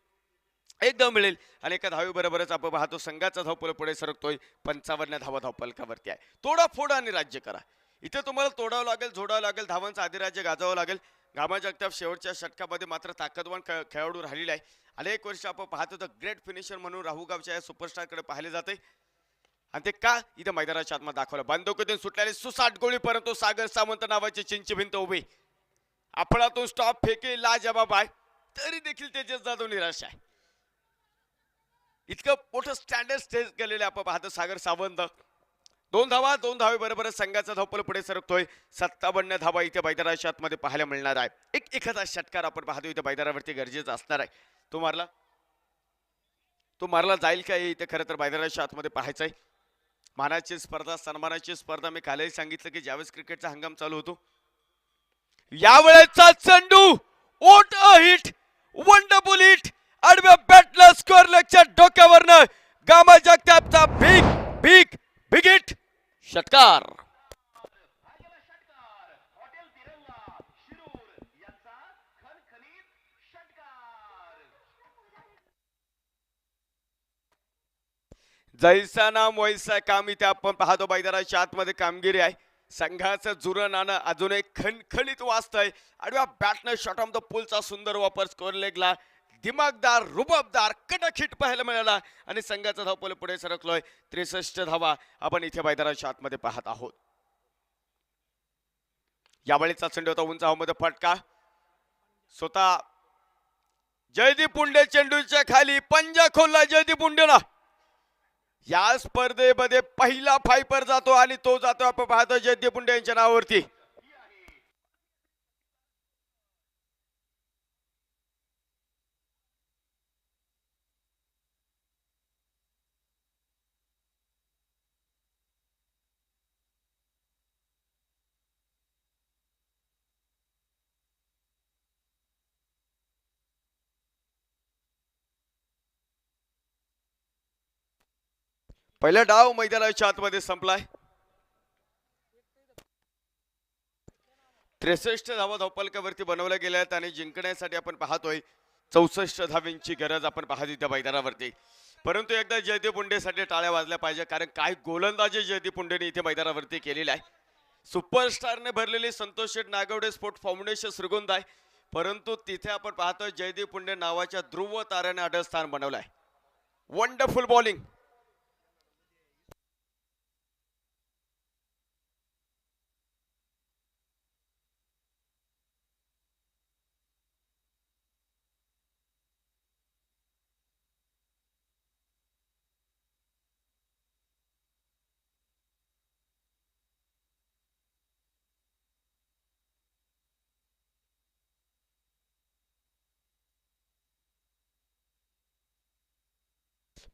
S1: एकदम मिळेल आणि एका धावी बरोबरच आपण पाहतो संघाचा धावपल पुढे सरकतोय. 55 धावा धावपलकावरती आहे. तोडा फोडा आणि राज्य करा. इथे तुम्हाला तोडावं लागेल, जोडावं लागेल, धावांचा अधिराज्य गाजवावं लागेल. गामा जगताप शेवटच्या षटकामध्ये मात्र ताकदवान खेळाडू राहिलेला आहे. अनेक वर्ष आपण पाहतो तर ग्रेट फिनिशर म्हणून राहू गावच्या या सुपरस्टारकडे पाहिले जाते आणि ते का इथे मैदानाच्या आतमध्ये दाखवलं. बांधवकडून सुटलेली सुसाट गोळी, परंतु सागर सावंत नावाची चिंची भिंत उभी. आपणातून स्टॉप फेके लाजबाब आहे, तरी देखील तेजस जाधव निराश आहे. इतकं मोठं स्टँडर्ड स्टेज केलेले आपण पाहतो सागर सावंत. 2 धावे बरोबरच संघाचा धावपल पुढे सरकतोय. 57 धावा इथे बैदराच्या आतमध्ये पाहायला मिळणार आहे. एखादा षटकार आपण पाहतो इथे बैदरावरती गरजेचा असणार आहे. तो मारला जाईल का इथे खरं तर बैदराच्या आतमध्ये पाहायचं आहे. मानाची स्पर्धा, सन्मानाची स्पर्धा, मी कालही सांगितलं की ज्यावेळेस क्रिकेटचा हंगाम चालू होतो यावेळेचा चेंडू what a hit, wonderful hit, आडव्या बॅटला स्कोअर लेगच्या डोक्यावरनं गामा जगतापचा बिग बिग बिग हिट षटकार.
S2: हा गेला षटकार. हॉटेल तिरंगा शिरूर यांचा खणखणीत षटकार.
S1: जैसा नाम वैसा काम इथे आपण पाहतो. बैदराच्या आतमध्ये कामगिरी आहे. संघाचं जुरं नाणं अजून एक खणखणीत वाजतंय. आडव्या बॅटनं शॉट ऑन द पुलचा सुंदर वापर स्कोअर लेगला दिमागदार, रुबाबदार, कडक हिट पाहायला मिळाला आणि संघाचा धावपल पुढे सरकलोय. 63 धावा आपण इथे बैदराच्या आतमध्ये पाहत आहोत. यावेळीचा चेंडू होता उंच हवेमध्ये फटका. स्वतः जयदीप पुंडे चेंडूच्या खाली पंजा खोलला जयदीप पुंडेला. या स्पर्धेमध्ये पहिला फायपर जातो आणि तो जातो आपण पाहतो जयदीप पुंडे यांच्या नावावरती. पहिला डाव मैदानाच्या आतमध्ये संपलाय. 63 धावा धावपलकावरती बनवल्या गेल्या आहेत आणि जिंकण्यासाठी आपण पाहतोय 64 धाव्यांची गरज आपण पाहतो त्या मैदानावरती. परंतु एकदा जयदीप पुंडेसाठी टाळ्या वाजल्या पाहिजे, कारण काय गोलंदाजी जयदीप पुंडेने इथे मैदानावरती केलेली आहे. सुपरस्टारने भरलेली संतोष शेठ नागवडे स्पोर्ट फाउंडेशन श्रीगोंदा आहे, परंतु तिथे आपण पाहतोय जयदीप पुंडे नावाच्या ध्रुव ताऱ्याने अडस्थान बनवलंय. Wonderful bowling.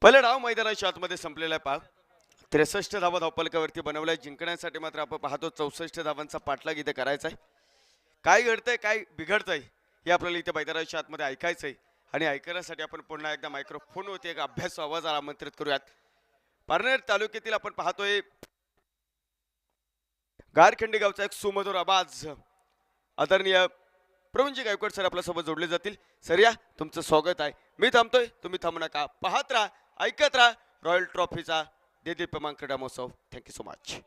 S1: पहिला डाव मैदानाच्या आतमध्ये संपलेला आहे. पहा 63 धावा धावपलकावरती बनवलाय. जिंकण्यासाठी मात्र आपण पाहतो 64 धावांचा पाठलाग इथे करायचा आहे. काय घडतंय, काय बिघडतंय हे आपल्याला इथे मैदानाच्या आतमध्ये ऐकायचंय आणि ऐकण्यासाठी आपण पुन्हा एकदा मायक्रोफोन होते एक अभ्यास आवाज आमंत्रित करूयात. पारनेर तालुक्यातील आपण पाहतोय गारखंडी गावचा एक सुमधुर आवाज आदरणीय प्रवीणजी गायकवाड सर आपल्यासोबत जोडले जातील. सर या, तुमचं स्वागत आहे. मी थांबतोय, तुम्ही थांबू नका. पाहत राहा, ऐकत राहा रॉयल ट्रॉफीचा देदीप्यमान क्रीडा महोत्सव. Thank you so much.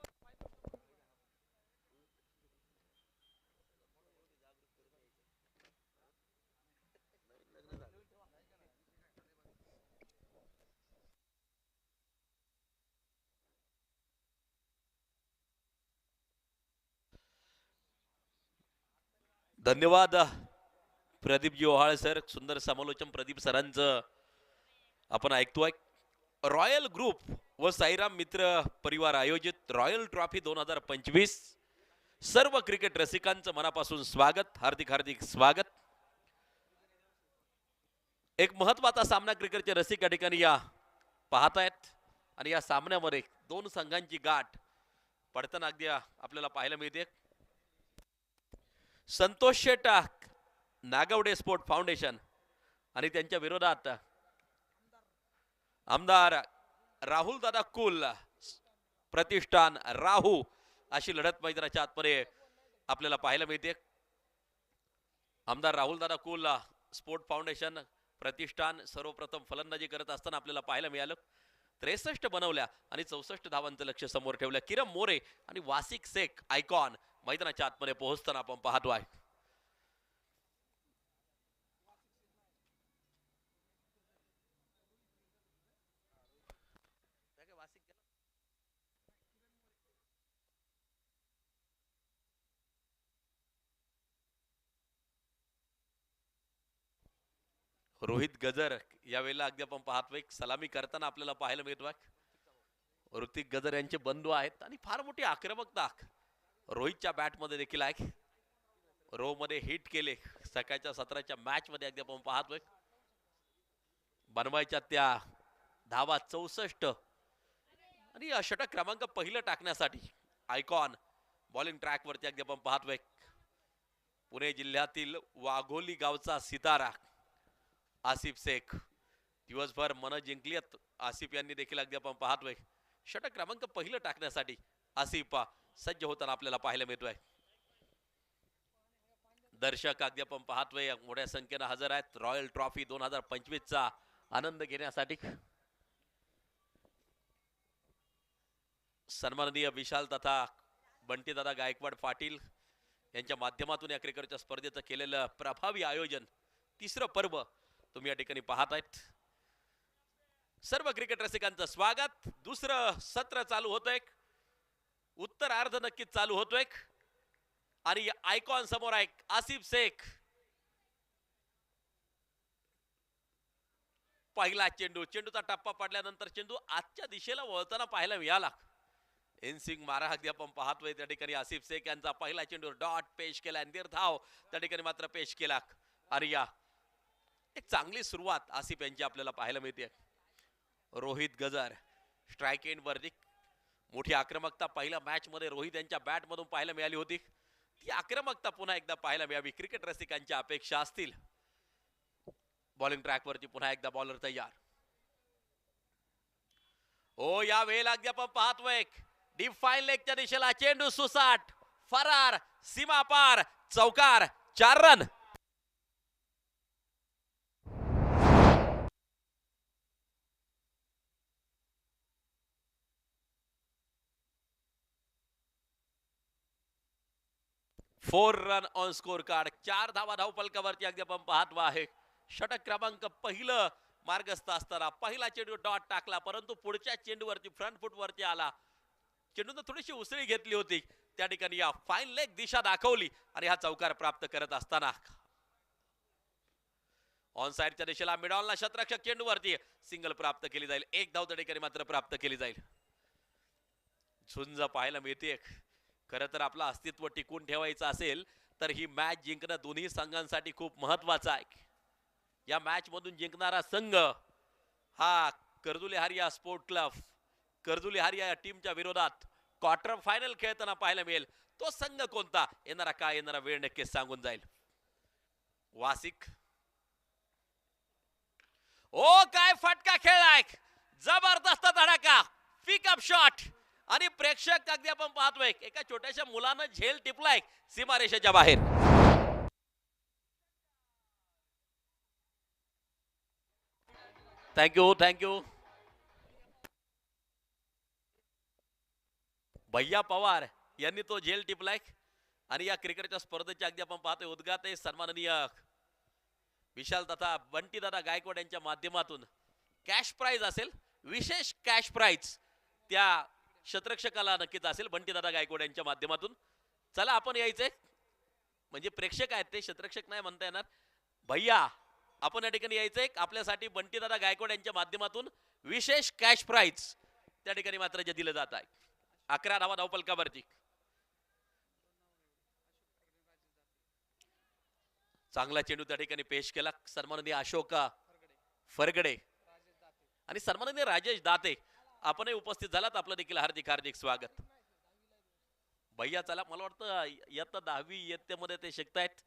S3: धन्यवाद प्रदीपजी ओहाळ सर. सुंदर समालोचन प्रदीप सरांचं आपण ऐकतोय. रॉयल ग्रुप व साईराम मित्र परिवार आयोजित रॉयल ट्रॉफी 2025 सर्व क्रिकेट रसिकांचं मनापासून स्वागत, हार्दिक हार्दिक स्वागत. एक महत्वाचा सामना क्रिकेटचे रसिक या ठिकाणी या पाहतायत आणि या सामन्यामध्ये दोन संघांची गाठ पडताना अगदी आपल्याला पाहायला मिळते. संतोष शेठ नागवडे स्पोर्ट फाउंडेशन आणि त्यांच्या विरोधात आमदार राहुल दादा कुल प्रतिष्ठान राहू अशी लढत मैदानाच्या आतमध्ये आपल्याला पाहायला मिळते. आमदार राहुल दादा कुल स्पोर्ट फाउंडेशन प्रतिष्ठान सर्वप्रथम फलंदाजी करत असताना आपल्याला पाहायला मिळालं. 63 बनवल्या आणि 64 धावांचं लक्ष समोर ठेवलं. किरम मोरे आणि वासिक शेख आयकॉन मैदानाच्या आतमध्ये पोहोचताना आपण पाहतो आहे. रोहित गजर यावेळेला अगदी आपण पाहतोय सलामी करताना आपल्याला पाहायला मिळतोय. ऋतिक गजर यांचे बंधू आहेत आणि फार मोठी आक्रमकता रोहितच्या बॅटमध्ये देखील आहे. रो मध्ये हिट केले सकाळच्या सत्राच्या मॅच मध्ये अगदी आपण पाहतोय. बनवायच्या त्या धावा 64 आणि षटक क्रमांक पहिलं टाकण्यासाठी आयकॉन बॉलिंग ट्रॅक वरती अगदी आपण पाहतोय. पुणे जिल्ह्यातील वाघोली गावचा सितारा आसिफ शेख दिवसभर मन जिंकलीत. आसिफ यांनी देखील अगदी आपण पाहतोय षटक क्रमांक पहिलं टाकण्यासाठी आसिफ सज्ज होताना आपल्याला पाहायला मिळतोय. दर्शक अगदी आपण पाहतोय मोठ्या संख्येनं हजर आहेत रॉयल ट्रॉफी 2025 चा आनंद घेण्यासाठी. सन्माननीय विशाल तथा बंटीदादा गायकवाड पाटील यांच्या माध्यमातून या क्रिकेटच्या स्पर्धेचं केलेलं प्रभावी आयोजन तिसरं पर्व तुम्ही या ठिकाणी पाहत आहेत. सर्व क्रिकेट रसिकांचं स्वागत. दुसरं सत्र चालू होतोय. उत्तरार्ध नक्कीच चालू होतोय आणि आयकॉन समोर आहे आसिफ शेख. पहिला चेंडूचा टप्पा पडल्यानंतर चेंडू आजच्या दिशेला वळताना पाहायला मिळाला. एनसिंग मारा अगदी आपण पाहतोय त्या ठिकाणी आसिफ शेख यांचा पहिला चेंडू डॉट पेश केला. निर्धाव त्या ठिकाणी मात्र पेश केला आणि या एक चांगली सुरुवात आसिफ यांची आपल्याला पाहायला मिळते. रोहित गजर स्ट्राइक एंड वरती मोठी आक्रमकता पहिल्या मॅच मध्ये रोहित यांच्या बॅट मधून पाहायला मिळाली होती. ती आक्रमकता पुन्हा एकदा पाहायला मिळावी क्रिकेट रसिकांच्या अपेक्षा असतील. बॉलिंग ट्रॅक वरती पुन्हा एकदा बॉलर तयार. ओ या वेळेला अगदी आपण पाहतोय डीप फाईन लेगच्या दिशेला चेंडू सुसाट फरार सीमा पार चौकार 4 run. Four run on score card. 4 धावा धावफलकावरती अगदी आपण पाहतो आहे. षटक क्रमांक पहिलं मार्गस्थ असताना पहिला चेंडू डॉट टाकला परंतु पुढच्या चेंडूवरती फ्रंट फुट वरती आला. चेंडूने थोडीशी उसळी घेतली होती त्या ठिकाणी या फाईन लेग दिशा दाखवली आणि हा चौकार प्राप्त करत असताना ऑन साइडच्या दिशेला मिडॉलला शतरक्षक चेंडूवरती सिंगल प्राप्त केली जाईल. एक धाव त्या ठिकाणी मात्र प्राप्त केली जाईल. झुंज पाहायला मिळते. खरं तर आपलं अस्तित्व टिकून ठेवायचं असेल तर ही मॅच जिंकणं दोन्ही संघांसाठी खूप महत्वाचं आहे. या मॅच मधून जिंकणारा संघ हा कर्जुले हरिया स्पोर्ट क्लब कर्जुले हरिया या टीमच्या विरोधात क्वार्टर फायनल खेळताना पाहायला मिळेल. तो संघ कोणता येणारा काय येणारा वेळ नक्कीच सांगून जाईल. वासिक ओ काय फटका खेळलाय. जबरदस्त धडाका पिकअप शॉट आणि प्रेक्षक अगदी आपण पाहतोय एका छोट्याशा मुलानं झेल टिपलाय सीमारेषेच्या बाहेर. थँक्यू भैया पवार यांनी तो झेल टिपलाय आणि या क्रिकेटच्या स्पर्धेचे अगदी आपण पाहतोय उद्घाटन सन्माननीय विशाल तथा बंटीदादा गायकवाड यांच्या माध्यमातून कॅश प्राइज असेल. विशेष कॅश प्राइज त्या शतरक्षकाला नक्कीच असेल बंटीदादा गायकवाड यांच्या माध्यमातून. चला आपण यायचंय म्हणजे प्रेक्षक आहेत ते शतरक्षक नाही म्हणता येणार. भैया आपण या ठिकाणी यायचंय आपल्यासाठी बंटीदादा गायकवाड यांच्या माध्यमातून विशेष कॅश प्राइज त्या ठिकाणी मात्र जे दिलं जात आहे. 11 धावा धावफलकावरती चांगला चेंडू त्या ठिकाणी पेश केला सन्माननीय अशोक फरगडे आणि सन्माननीय राजेश दाते आपणही उपस्थित झालात. आपलं देखील हार्दिक हार्दिक स्वागत. भैया चला मला वाटतं इयत्ता 10वी इयत्तेमध्ये ते शिकतायत.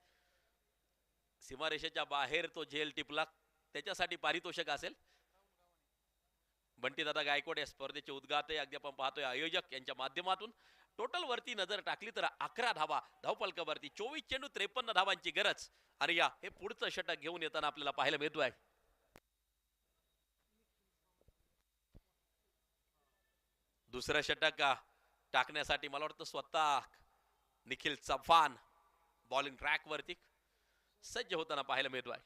S3: सीमारेषेच्या बाहेर तो झेल टिपला त्याच्यासाठी पारितोषिक असेल. बंटीदादा गायकवाड या स्पर्धेचे उद्घाटन अगदी आपण पाहतोय आयोजक यांच्या माध्यमातून. टोटल वरती नजर टाकली तर 11 धावा धावफलकावरती 24 चेंडू 53 धावांची गरज आणि या हे पुढचं षटक घेऊन येताना आपल्याला पाहायला मिळतोय. दुसरं षटक टाकण्यासाठी मला वाटतं स्वतः निखिल चव्हाण बॉलिंग ट्रॅक वरती सज्ज होताना पाहायला मिळतोय.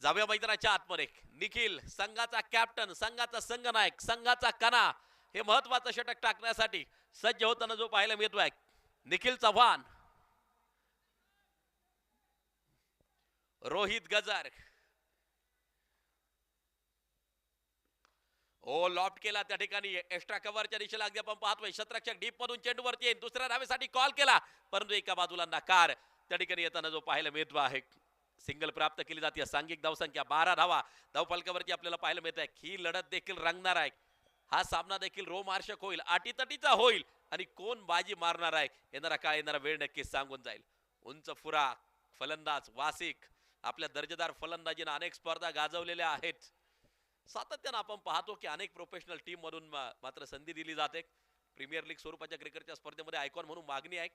S3: जाऊया मैदानाच्या आतमध्ये. निखिल संघाचा कॅप्टन संघाचा संघनायक संघाचा कणा हे महत्वाचं षटक टाकण्यासाठी सज्ज होताना जो पाहायला मिळतोय निखिल चव्हाण, रोहित गजर, ओ लॉफ्ट केला त्या ठिकाणी एक्स्ट्रा कव्हरच्या दिशेला अगदी आपण पाहतोय शतरक्षक डीप मधून चेंडूवरती येईल, दुसऱ्या धावेसाठी कॉल केला परंतु एका बाजूला नकार त्या ठिकाणी येताना जो पाहायला मिळतो आहे. सिंगल प्राप्त केली जाते. सांघिक धावसंख्या 12 धावा धावफलकावरती आपल्याला पाहायला मिळत आहे. ही लढत देखील रंगणार आहे. हा सामना देखील रोमार्शक होईल, अटीतटीचा होईल आणि कोण बाजी मारणार आहे येणारा काळ येणारा वेळ नक्कीच सांगून जाईल. उंच फुरा फलंदाज वासिक आपल्या दर्जेदार फलंदाजीने अनेक स्पर्धा गाजवलेल्या आहेत. सातत्यानं आपण पाहतो की अनेक प्रोफेशनल टीम मधून मात्र संधी दिली जाते. प्रीमियर लीग स्वरूपाच्या क्रिकेटच्या स्पर्धेमध्ये आयकॉन म्हणून मागणी आहे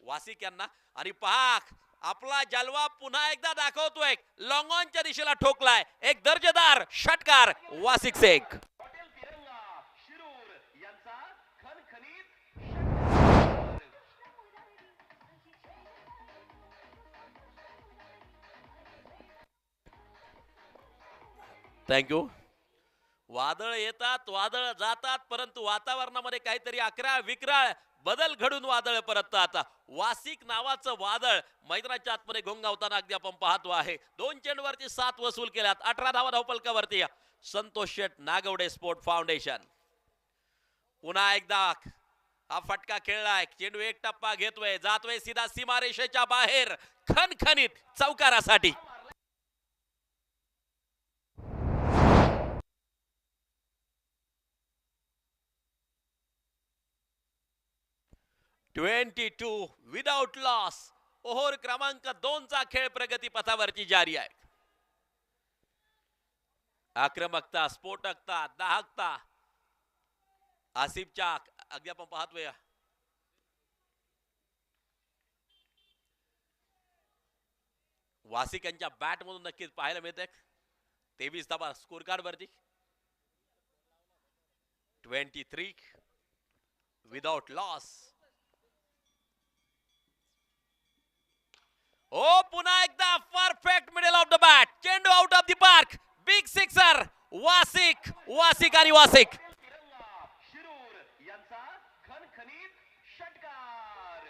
S3: वासिक यांना. आणि पाक आपला जलवा पुन्हा एकदा दाखवतोय. लॉंग ऑनच्या दिशेला ठोकलाय एक दर्जेदार षटकार वासिक शेख.
S2: हॉटेल तिरंगा शिरूर यांचा खणखणीत
S3: थँक्यू. वादळ येतात वादळ जातात परंतु वातावरणामध्ये काहीतरी अकरा विक्राळ बदल घडून वादळ परततात. वासिक नावाचं वादळ मैदानाच्या आतमध्ये घोंगावताना अगदी आपण पाहतो आहे. 2 चेंडूवरती 7 वसूल केल्यात. 18 धावा धावफलकावरती. संतोष शेठ नागवडे स्पोर्ट फाउंडेशन. पुन्हा एकदा हा फटका खेळलाय. चेंडू एक टप्पा घेतोय जातोय सीधा सीमारेषेच्या बाहेर खणखणीत चौकारासाठी. 22 विदाउट लॉस. ओव्हर क्रमांक 2 चा खेळ प्रगती पथावरती जारी आहे. आक्रमकता, स्फोटकता, दाहकता आसिफच्या अगदी आपण पाहतोय. वासिक यांच्या बॅट मधून नक्कीच पाहायला मिळते. 23 धावा स्कोर कार्ड वरती. 23 विदाउट लॉस. ओ पुन्हा एकदा perfect middle of the bat. चेंडू out of the park. Big sixer. वासिक वासिक आणि वासिक.
S2: तिरंगा शिरूर यांचा खणखणीत षटकार.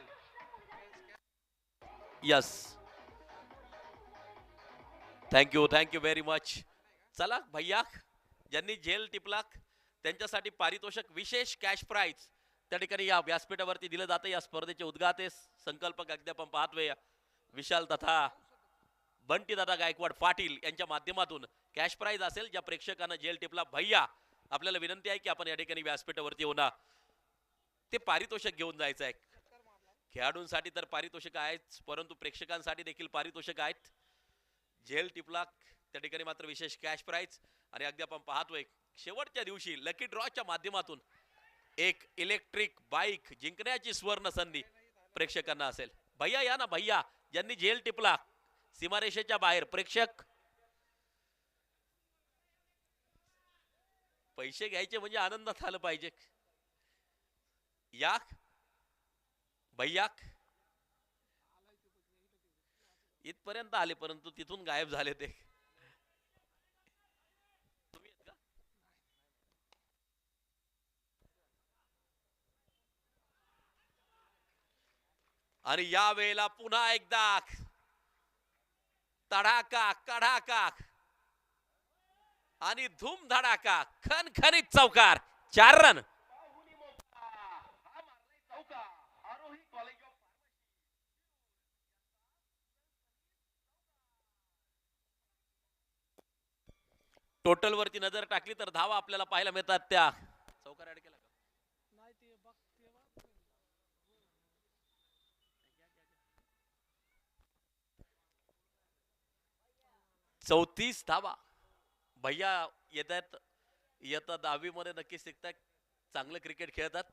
S3: Yes thank you very much. चला भैया ज्यांनी झेल टिपला त्यांच्यासाठी पारितोषिक विशेष कॅश प्राइज त्या ठिकाणी या व्यासपीठावरती दिलं जातं. या स्पर्धेचे उद्घाटे संकल्पक अगदी आपण पाहतोय विशाल तथा बंटी दादा गायकवाड पाटील यांच्या माध्यमातून कॅश प्राइज असेल. ज्या प्रेक्षकांना जेल टिपला भैया आपल्याला विनंती आहे की आपण या ठिकाणी व्यासपीठावरती येऊन ते पारितोषिक घेऊन जायचं आहे. खेळाडूंसाठी तर पारितोषिक आहेत परंतु प्रेक्षकांसाठी देखील पारितोषिक आहेत. जेल टिपला त्या ठिकाणी मात्र विशेष कॅश प्राइज. आणि अगदी आपण पाहतोय शेवटच्या दिवशी लकी ड्रॉच्या माध्यमातून एक इलेक्ट्रिक बाईक जिंकण्याची स्वर्ण संधी प्रेक्षकांना असेल. भैया या ना भैया ज्यांनी जेल टिपला सीमारेषेच्या बाहेर. प्रेक्षक पैसे घ्यायचे म्हणजे आनंदात आलं पाहिजे. या भैया इथपर्यंत आले परंतु तिथून गायब झाले ते. आणि या वेळेला पुन्हा एकदा तडाका कडाका आणि धूम धडाका खणखणीत चौकार. 4 रन.
S2: पाहुणी मोठा हा मारलाय चौका. आरोही कॉलेज ऑफ
S3: टोटल वरती नजर टाकली तर धावा आपल्याला पाहायला मिळतात त्या चौकार ऍड केला का? 34 धावा. भैया येतात इयत्ता 10वी मध्ये नक्की शिकतात. चांगलं क्रिकेट खेळतात.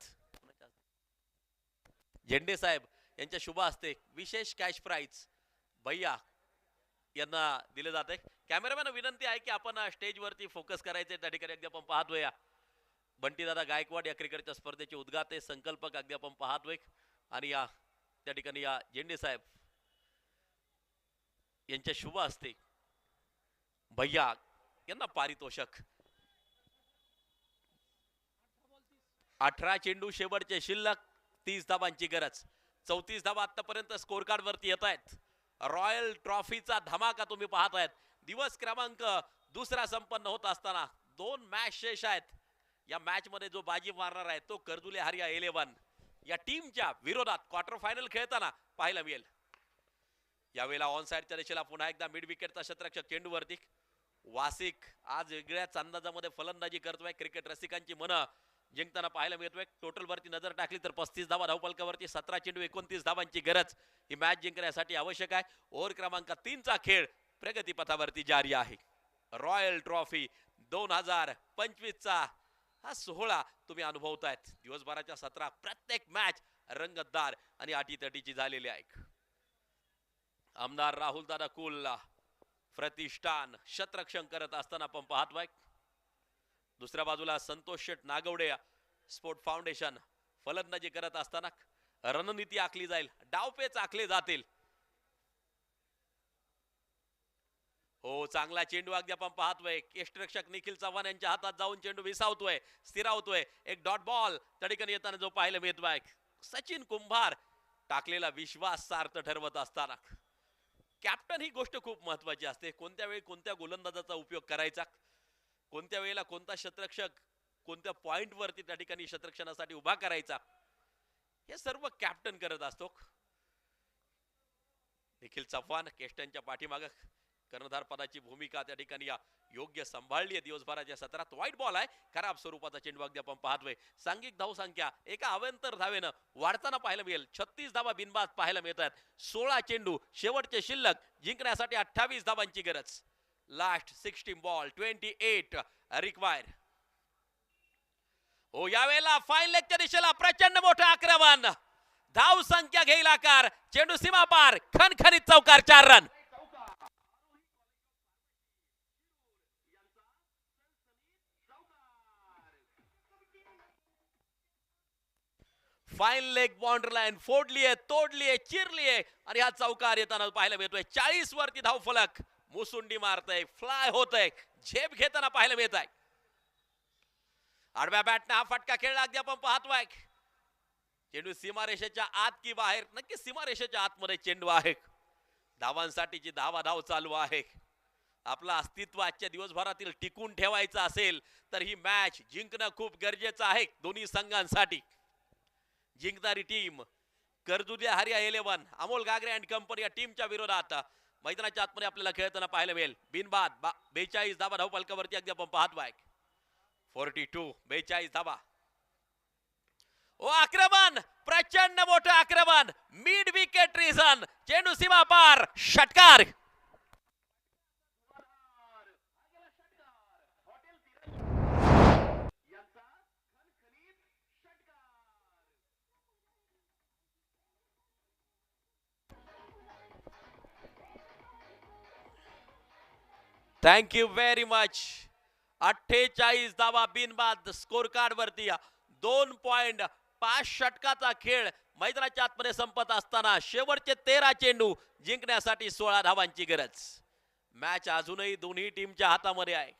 S3: झेंडे साहेब यांच्या शुभ हस्ते विशेष कॅश प्राइज भैया यांना दिले जाते. कॅमेरामॅन विनंती आहे की आपण स्टेज वरती फोकस करायचे. त्या ठिकाणी अगदी आपण पाहतोय बंटी दादा गायकवाड या क्रिकेटच्या स्पर्धेचे उद्घाटे संकल्पक अगदी आपण पाहतोय. आणि या त्या ठिकाणी या झेंडे साहेब यांच्या शुभ हस्ते भैया यांना पारितोषिक 18 चेंडू शेवटचे शिल्लक, 30 धाबांची गरज. 34 धाबा आतापर्यंत स्कोर कार्ड वरती येत आहेत. रॉयल ट्रॉफीचा धमाका तुम्ही पाहतायत. दिवस क्रमांक दुसरा संपन्न होत असताना 2 मॅच शेष आहेत. या मॅच मध्ये जो बाजी मारणार आहे तो कर्जुले हरिया 11 या टीमच्या विरोधात क्वार्टर फायनल खेळताना पाहायला मिळेल. यावेळेला ऑन साइडच्या दिशेला पुन्हा एकदा मिड विकेटचा शतरक्षक चेंडूवरती. वासिक आज वेगळ्याच अंदाजामध्ये फलंदाजी करतोय. क्रिकेट रसिकांची मनं जिंकताना पाहायला मिळतोय. टोटल वरती नजर टाकली तर 35 धावा धावफलकावरती, 17 चेंडू 29 धावांची गरज ही मॅच जिंकण्यासाठी आवश्यक आहे. ओव्हर क्रमांक 3 चा खेळ प्रगतीपथावरती जारी आहे. रॉयल ट्रॉफी 2025 चा हा सोहळा तुम्ही अनुभवतायत. दिवसभराच्या 17 प्रत्येक मॅच रंगतदार आणि अटीतटीची झालेली आहे. आमदार राहुल दादा कुल प्रतिष्ठान शतरक्षण करत असताना आपण पाहतोय. दुसऱ्या बाजूला संतोष शेठ नागवडे स्पोर्ट फाउंडेशन फलंदाजी करत असताना रणनीती आखली जाईल, डावपेच आखले जातील. हो, चांगला चेंडू अगदी आपण पाहतोय. यष्टरक्षक निखिल चव्हाण यांच्या हातात जाऊन चेंडू विसावतोय, स्थिरावतोय. एक डॉट बॉल तडीकन येताना जो पाहायला मिळतोय. सचिन कुंभार टाकलेला विश्वास सार्थ ठरवत असताना कॅप्टन ही गोष्ट खूप महत्वाची असते. कोणत्या वेळी कोणत्या गोलंदाजाचा उपयोग करायचा, कोणत्या वेळेला कोणता शतरक्षक कोणत्या पॉइंट वरती त्या ठिकाणी शतरक्षणासाठी उभा करायचा, हे सर्व कॅप्टन करत असतो. निखिल चव्हाण केष्टांच्या पाठीमाग कर्णधार पदाची भूमिका त्या ठिकाणी योग्य सांभाळली आहे. दिवसभराच्या 17 वाईट बॉल आहे. खराब स्वरूपाचा चेंडू अगदी आपण पाहतोय. सांघिक धावसंख्या एका अवंतर धावेनं वाढताना पाहायला मिळेल. 36 धावा बिनबाद पाहायला मिळतात. 16 चेंडू शेवटचे शिल्लक, जिंकण्यासाठी 28 धावांची गरज. Last 16 ball 28 require. हो, यावेळेला फाईन लेगच्या दिशेला प्रचंड मोठं आक्रमण. धाव संख्या घेईल आकार. चेंडू सीमा पार, खणखणीत चौकार, 4 run. Fine leg boundary line फोडलीये, तोडलीये, चिरलीये आणि हा चौकार येताना पाहायला मिळतोय. 40 वरती धाव फलक. मुसुंडी मारतय, फ्लाय होतय, झेप घेताना पाहायला मिळत आहे. आडव्या बॅटने हा फटका खेळला अगदी आपण पाहतोय. चेंडू सीमारेषेच्या आत की बाहेर, नक्की सीमारेषेच्या आतमध्ये चेंडू आहे. धावांसाठीची धावाधाव चालू आहे. आपलं अस्तित्व आजच्या दिवसभरातील टिकून ठेवायचं असेल तर ही मॅच जिंकणं खूप गरजेचं आहे दोन्ही संघांसाठी. जिंकणारी टीम कर्जुले हरिया 11 अमोल गागरे अँड कंपनी या टीमच्या विरोधात मैदानाच्या आतमध्ये आपल्याला खेळताना पाहायला मिळेल. बिनबाद 42 धावा धावफलकावरती अगदी आपण पाहतोय. 42 42 धावा. ओ, आक्रमण, प्रचंड मोठं आक्रमण. मिड विकेट रिझन, चेंडू सीमा पार, षटकार. Thank you very much. 48 धावा बिनबाद स्कोर कार्ड वरती. 2.5 षटकाचा खेळ मैदानाच्या आतमध्ये संपत असताना शेवटचे 13 चेंडू, जिंकण्यासाठी 16 धावांची गरज. मॅच अजूनही दोन्ही टीमच्या हातामध्ये आहे.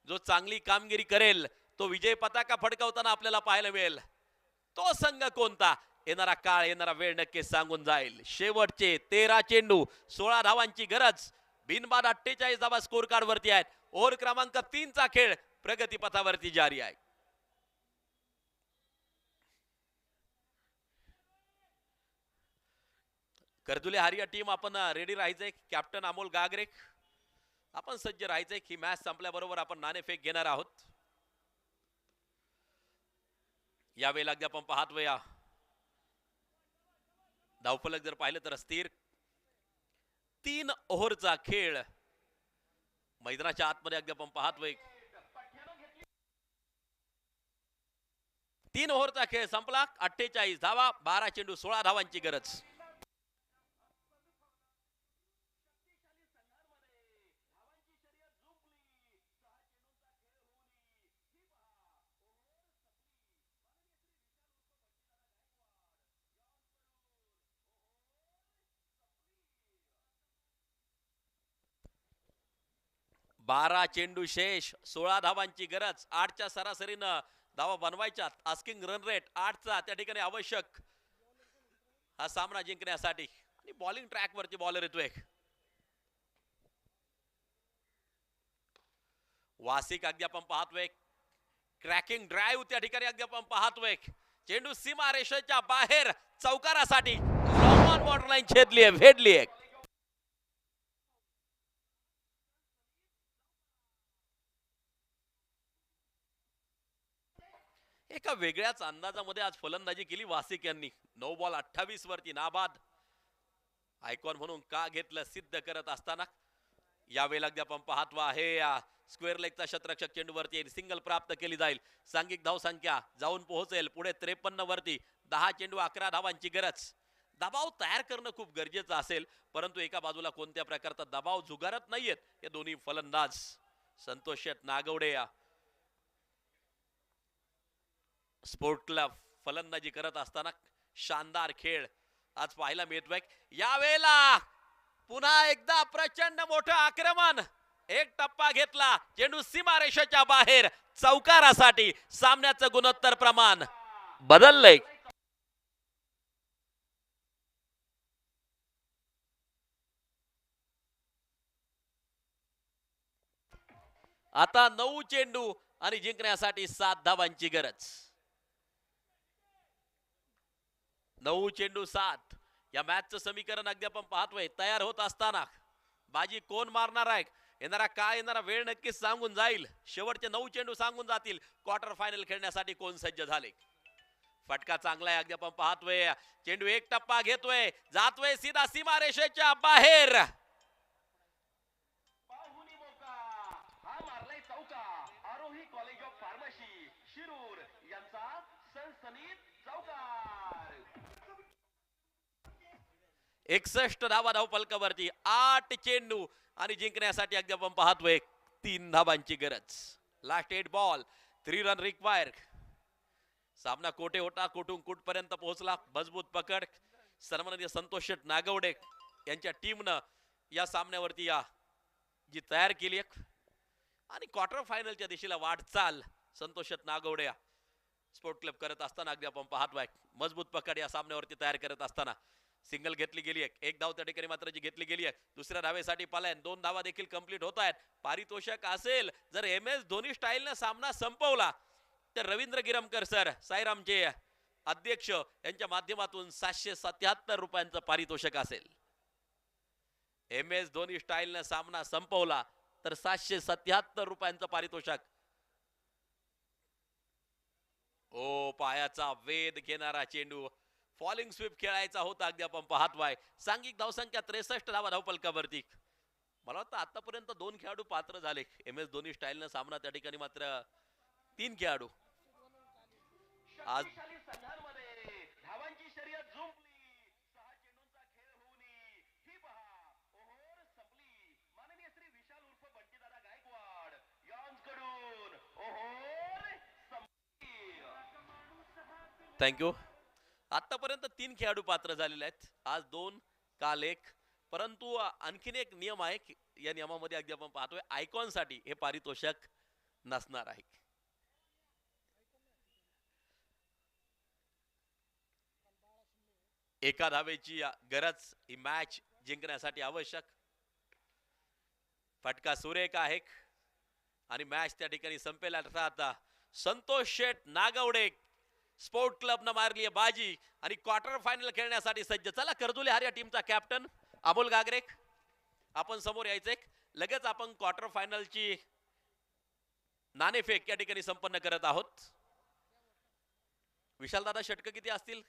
S3: जो चांगली कामगिरी करेल तो विजय पताका फडकवताना आपल्याला पाहायला मिळेल. तो संघ कोणता, येणारा काळ, येणारा वेळ नक्कीच सांगून जाईल. शेवटचे 13 चेंडू, 16 धावांची गरज. बिनबाद 48 धावा स्कोर कार्ड वरती आहेत. ओव्हर क्रमांक 3 चा खेळ प्रगतीपथावरती जारी आहे. कर्जुले हरिया टीम आपण रेडी राहायचंय. कॅप्टन अमोल गागरे आपण सज्ज राहायचंय. ही मॅच संपल्याबरोबर आपण नाणेफेक घेणार आहोत. यावेळेला अगदी आपण पाहतोय धावफलक जर पाहिलं तर स्थिर 3 ओव्हरचा खेळ मैदानाच्या आतमध्ये अगदी आपण पाहतोय. 3 ओव्हरचा खेळ संपला. 48 धावा, 12 चेंडू, 16 धावांची गरज. बारा चेंडू शेष, 16 धावांची गरज. 8च्या सरासरीनं धावा बनवायच्या. आस्किंग रन रेट 8चा त्या ठिकाणी आवश्यक हा सामना जिंकण्यासाठी. आणि बॉलिंग ट्रॅक वरती बॉलर येतोय. वासिक अगदी आपण पाहतोय. क्रॅकिंग ड्राईव्ह त्या ठिकाणी अगदी आपण पाहतोय. चेंडू सीमा रेषेच्या बाहेर चौकारासाठी लॉंग ऑन बॉर्डर लाईन छेदली, भेदली. एका वेगळ्याच अंदाजामध्ये आज फलंदाजी केली वासिक यांनी. 9 बॉल 28 वरती नाबाद. आयकॉन म्हणून का घेतलं सिद्ध करत असताना यावेळेला अगदी आपण पाहतो आहे स्क्वेअर लेगचा शतरक्षक चेंडूवरती सिंगल प्राप्त केली जाईल. सांघिक धाव संख्या जाऊन पोहोचेल पुढे 53 वरती. 10 चेंडू 11 धावांची गरज. दबाव तयार करणं खूप गरजेचं असेल, परंतु एका बाजूला कोणत्या प्रकारचा दबाव झुगारत नाहीयेत हे दोन्ही फलंदाज. संतोष शेठ नागवडे स्पोर्ट क्लब फलंदाजी करत असताना शानदार खेळ आज पाहायला मिळतोय. यावेळेला पुन्हा एकदा प्रचंड मोठं आक्रमण. एक टप्पा घेतला, चेंडू सीमारेषेच्या बाहेर चौकारासाठी. सामन्याचं गुणोत्तर प्रमाण बदललंय. आता 9 चेंडू आणि जिंकण्यासाठी 7 धावांची गरज. 9 चेंडू 7. या मॅचचं समीकरण अगदी आपण पाहतोय तयार होत असताना बाजी कोण मारणार आहे, येणारा वेळ नक्कीच सांगून जाईल. शेवटचे 9 चेंडू सांगून जातील क्वार्टर फायनल खेळण्यासाठी कोण सज्ज झाले. फटका चांगला आहे अगदी आपण पाहतोय. चेंडू एक टप्पा घेतोय, जातोय सीधा सीमारेषेच्या बाहेर.
S2: पाहुणी मोका हा मारलाय चौका. आरोही कॉलेज ऑफ फार्मसी शिरूर यांचा सनसनीत चौकार.
S3: 61 धावा धावफलकावरती. 8 चेंडू आणि जिंकण्यासाठी अगदी आपण पाहतोय 3 धावांची गरज. Last 8 ball 3 run require. सामना कोठे होता, कुठून कुठपर्यंत पोहोचला. मजबूत पकड. सन्माननीय संतोष शेठ नागवडे यांच्या टीमनं या सामन्यावरती जी तयार केली आणि क्वार्टर फायनलच्या दिशेला वाटचाल संतोष शेठ नागवडे स्पोर्ट क्लब करत असताना अगदी आपण पाहतोय. मजबूत पकड या सामन्यावरती तयार करत असताना सिंगल घेतली गेली आहे. एक धाव त्या ठिकाणी मात्र जी घेतली गेली आहे. दुसऱ्या धावेसाठी पलायन. 2 धावा देखील कंप्लीट होत आहेत. पारितोषिक असेल जर MS धोनी स्टाईलनं सामना संपवला तर रवींद्र गिरमकर सर साईरामचे अध्यक्ष यांच्या माध्यमातून 777 रुपयांचं पारितोषिक असेल. MS धोनी स्टाईलनं सामना संपवला तर 777 रुपयांचं पारितोषिक. ओ पायाचा वेध घेणारा चेंडू. फॉलिंग स्वीप खेळायचा होता अगदी आपण पाहतोय. सांघिक धावसंख्या 63 धावा धावफलकावरती. मला वाटतं आतापर्यंत 2 खेळाडू पात्र झाले. MS धोनी स्टाईलनं सामना त्या ठिकाणी मात्र 3 खेळाडू. आज
S2: शक्तिशाली संघांमध्ये धावांची शर्यत जुंपली. 6 चेंडूंचा खेळ होऊन ही पहा ओव्हर संपली. माननीय श्री विशाल उर्फ बंटीदादा गायकवाड यांकडून ओव्हर संपली.
S3: थँक्यू. आतापर्यंत 3 खेळाडू पात्र झालेले आहेत. आज 2, काल 1. परंतु आणखीन एक नियम आहे. या नियमामध्ये अगदी आपण पाहतोय आयकॉनसाठी हे पारितोषिक नसणार आहे. एका धावेची गरज ही मॅच जिंकण्यासाठी आवश्यक. फटका सुरेख आहे आणि मॅच त्या ठिकाणी संपेल. आता संतोष शेठ नागवडे स्पोर्ट क्लब न मारली बाजी आणि क्वार्टर फायनल खेळण्यासाठी सज्ज. चला कर्दुले हार या टीमचा कॅप्टन अमोल गागरे आपण समोर यायचंय. लगेच आपण क्वार्टर फायनलची नाणेफेक या ठिकाणी संपन्न करत आहोत. विशालदादा षटक किती असतील?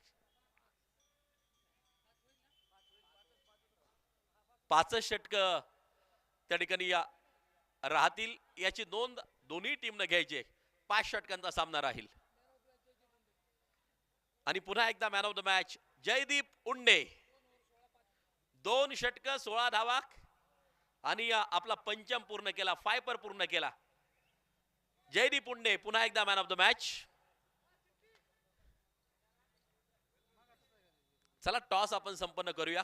S3: 5 षटक त्या ठिकाणी राहतील. याची नोंद दोन्ही टीमनं घ्यायची. 5 षटकांचा सामना राहील. आणि पुन्हा एकदा man of the match Jaydeep Unde. 2 षटक 16 धावा आणि आपला पंचम पूर्ण केला, 5 पूर्ण केला. जयदीप उंडे पुन्हा एकदा मॅन ऑफ द मॅच. चला टॉस आपण संपन्न करूया.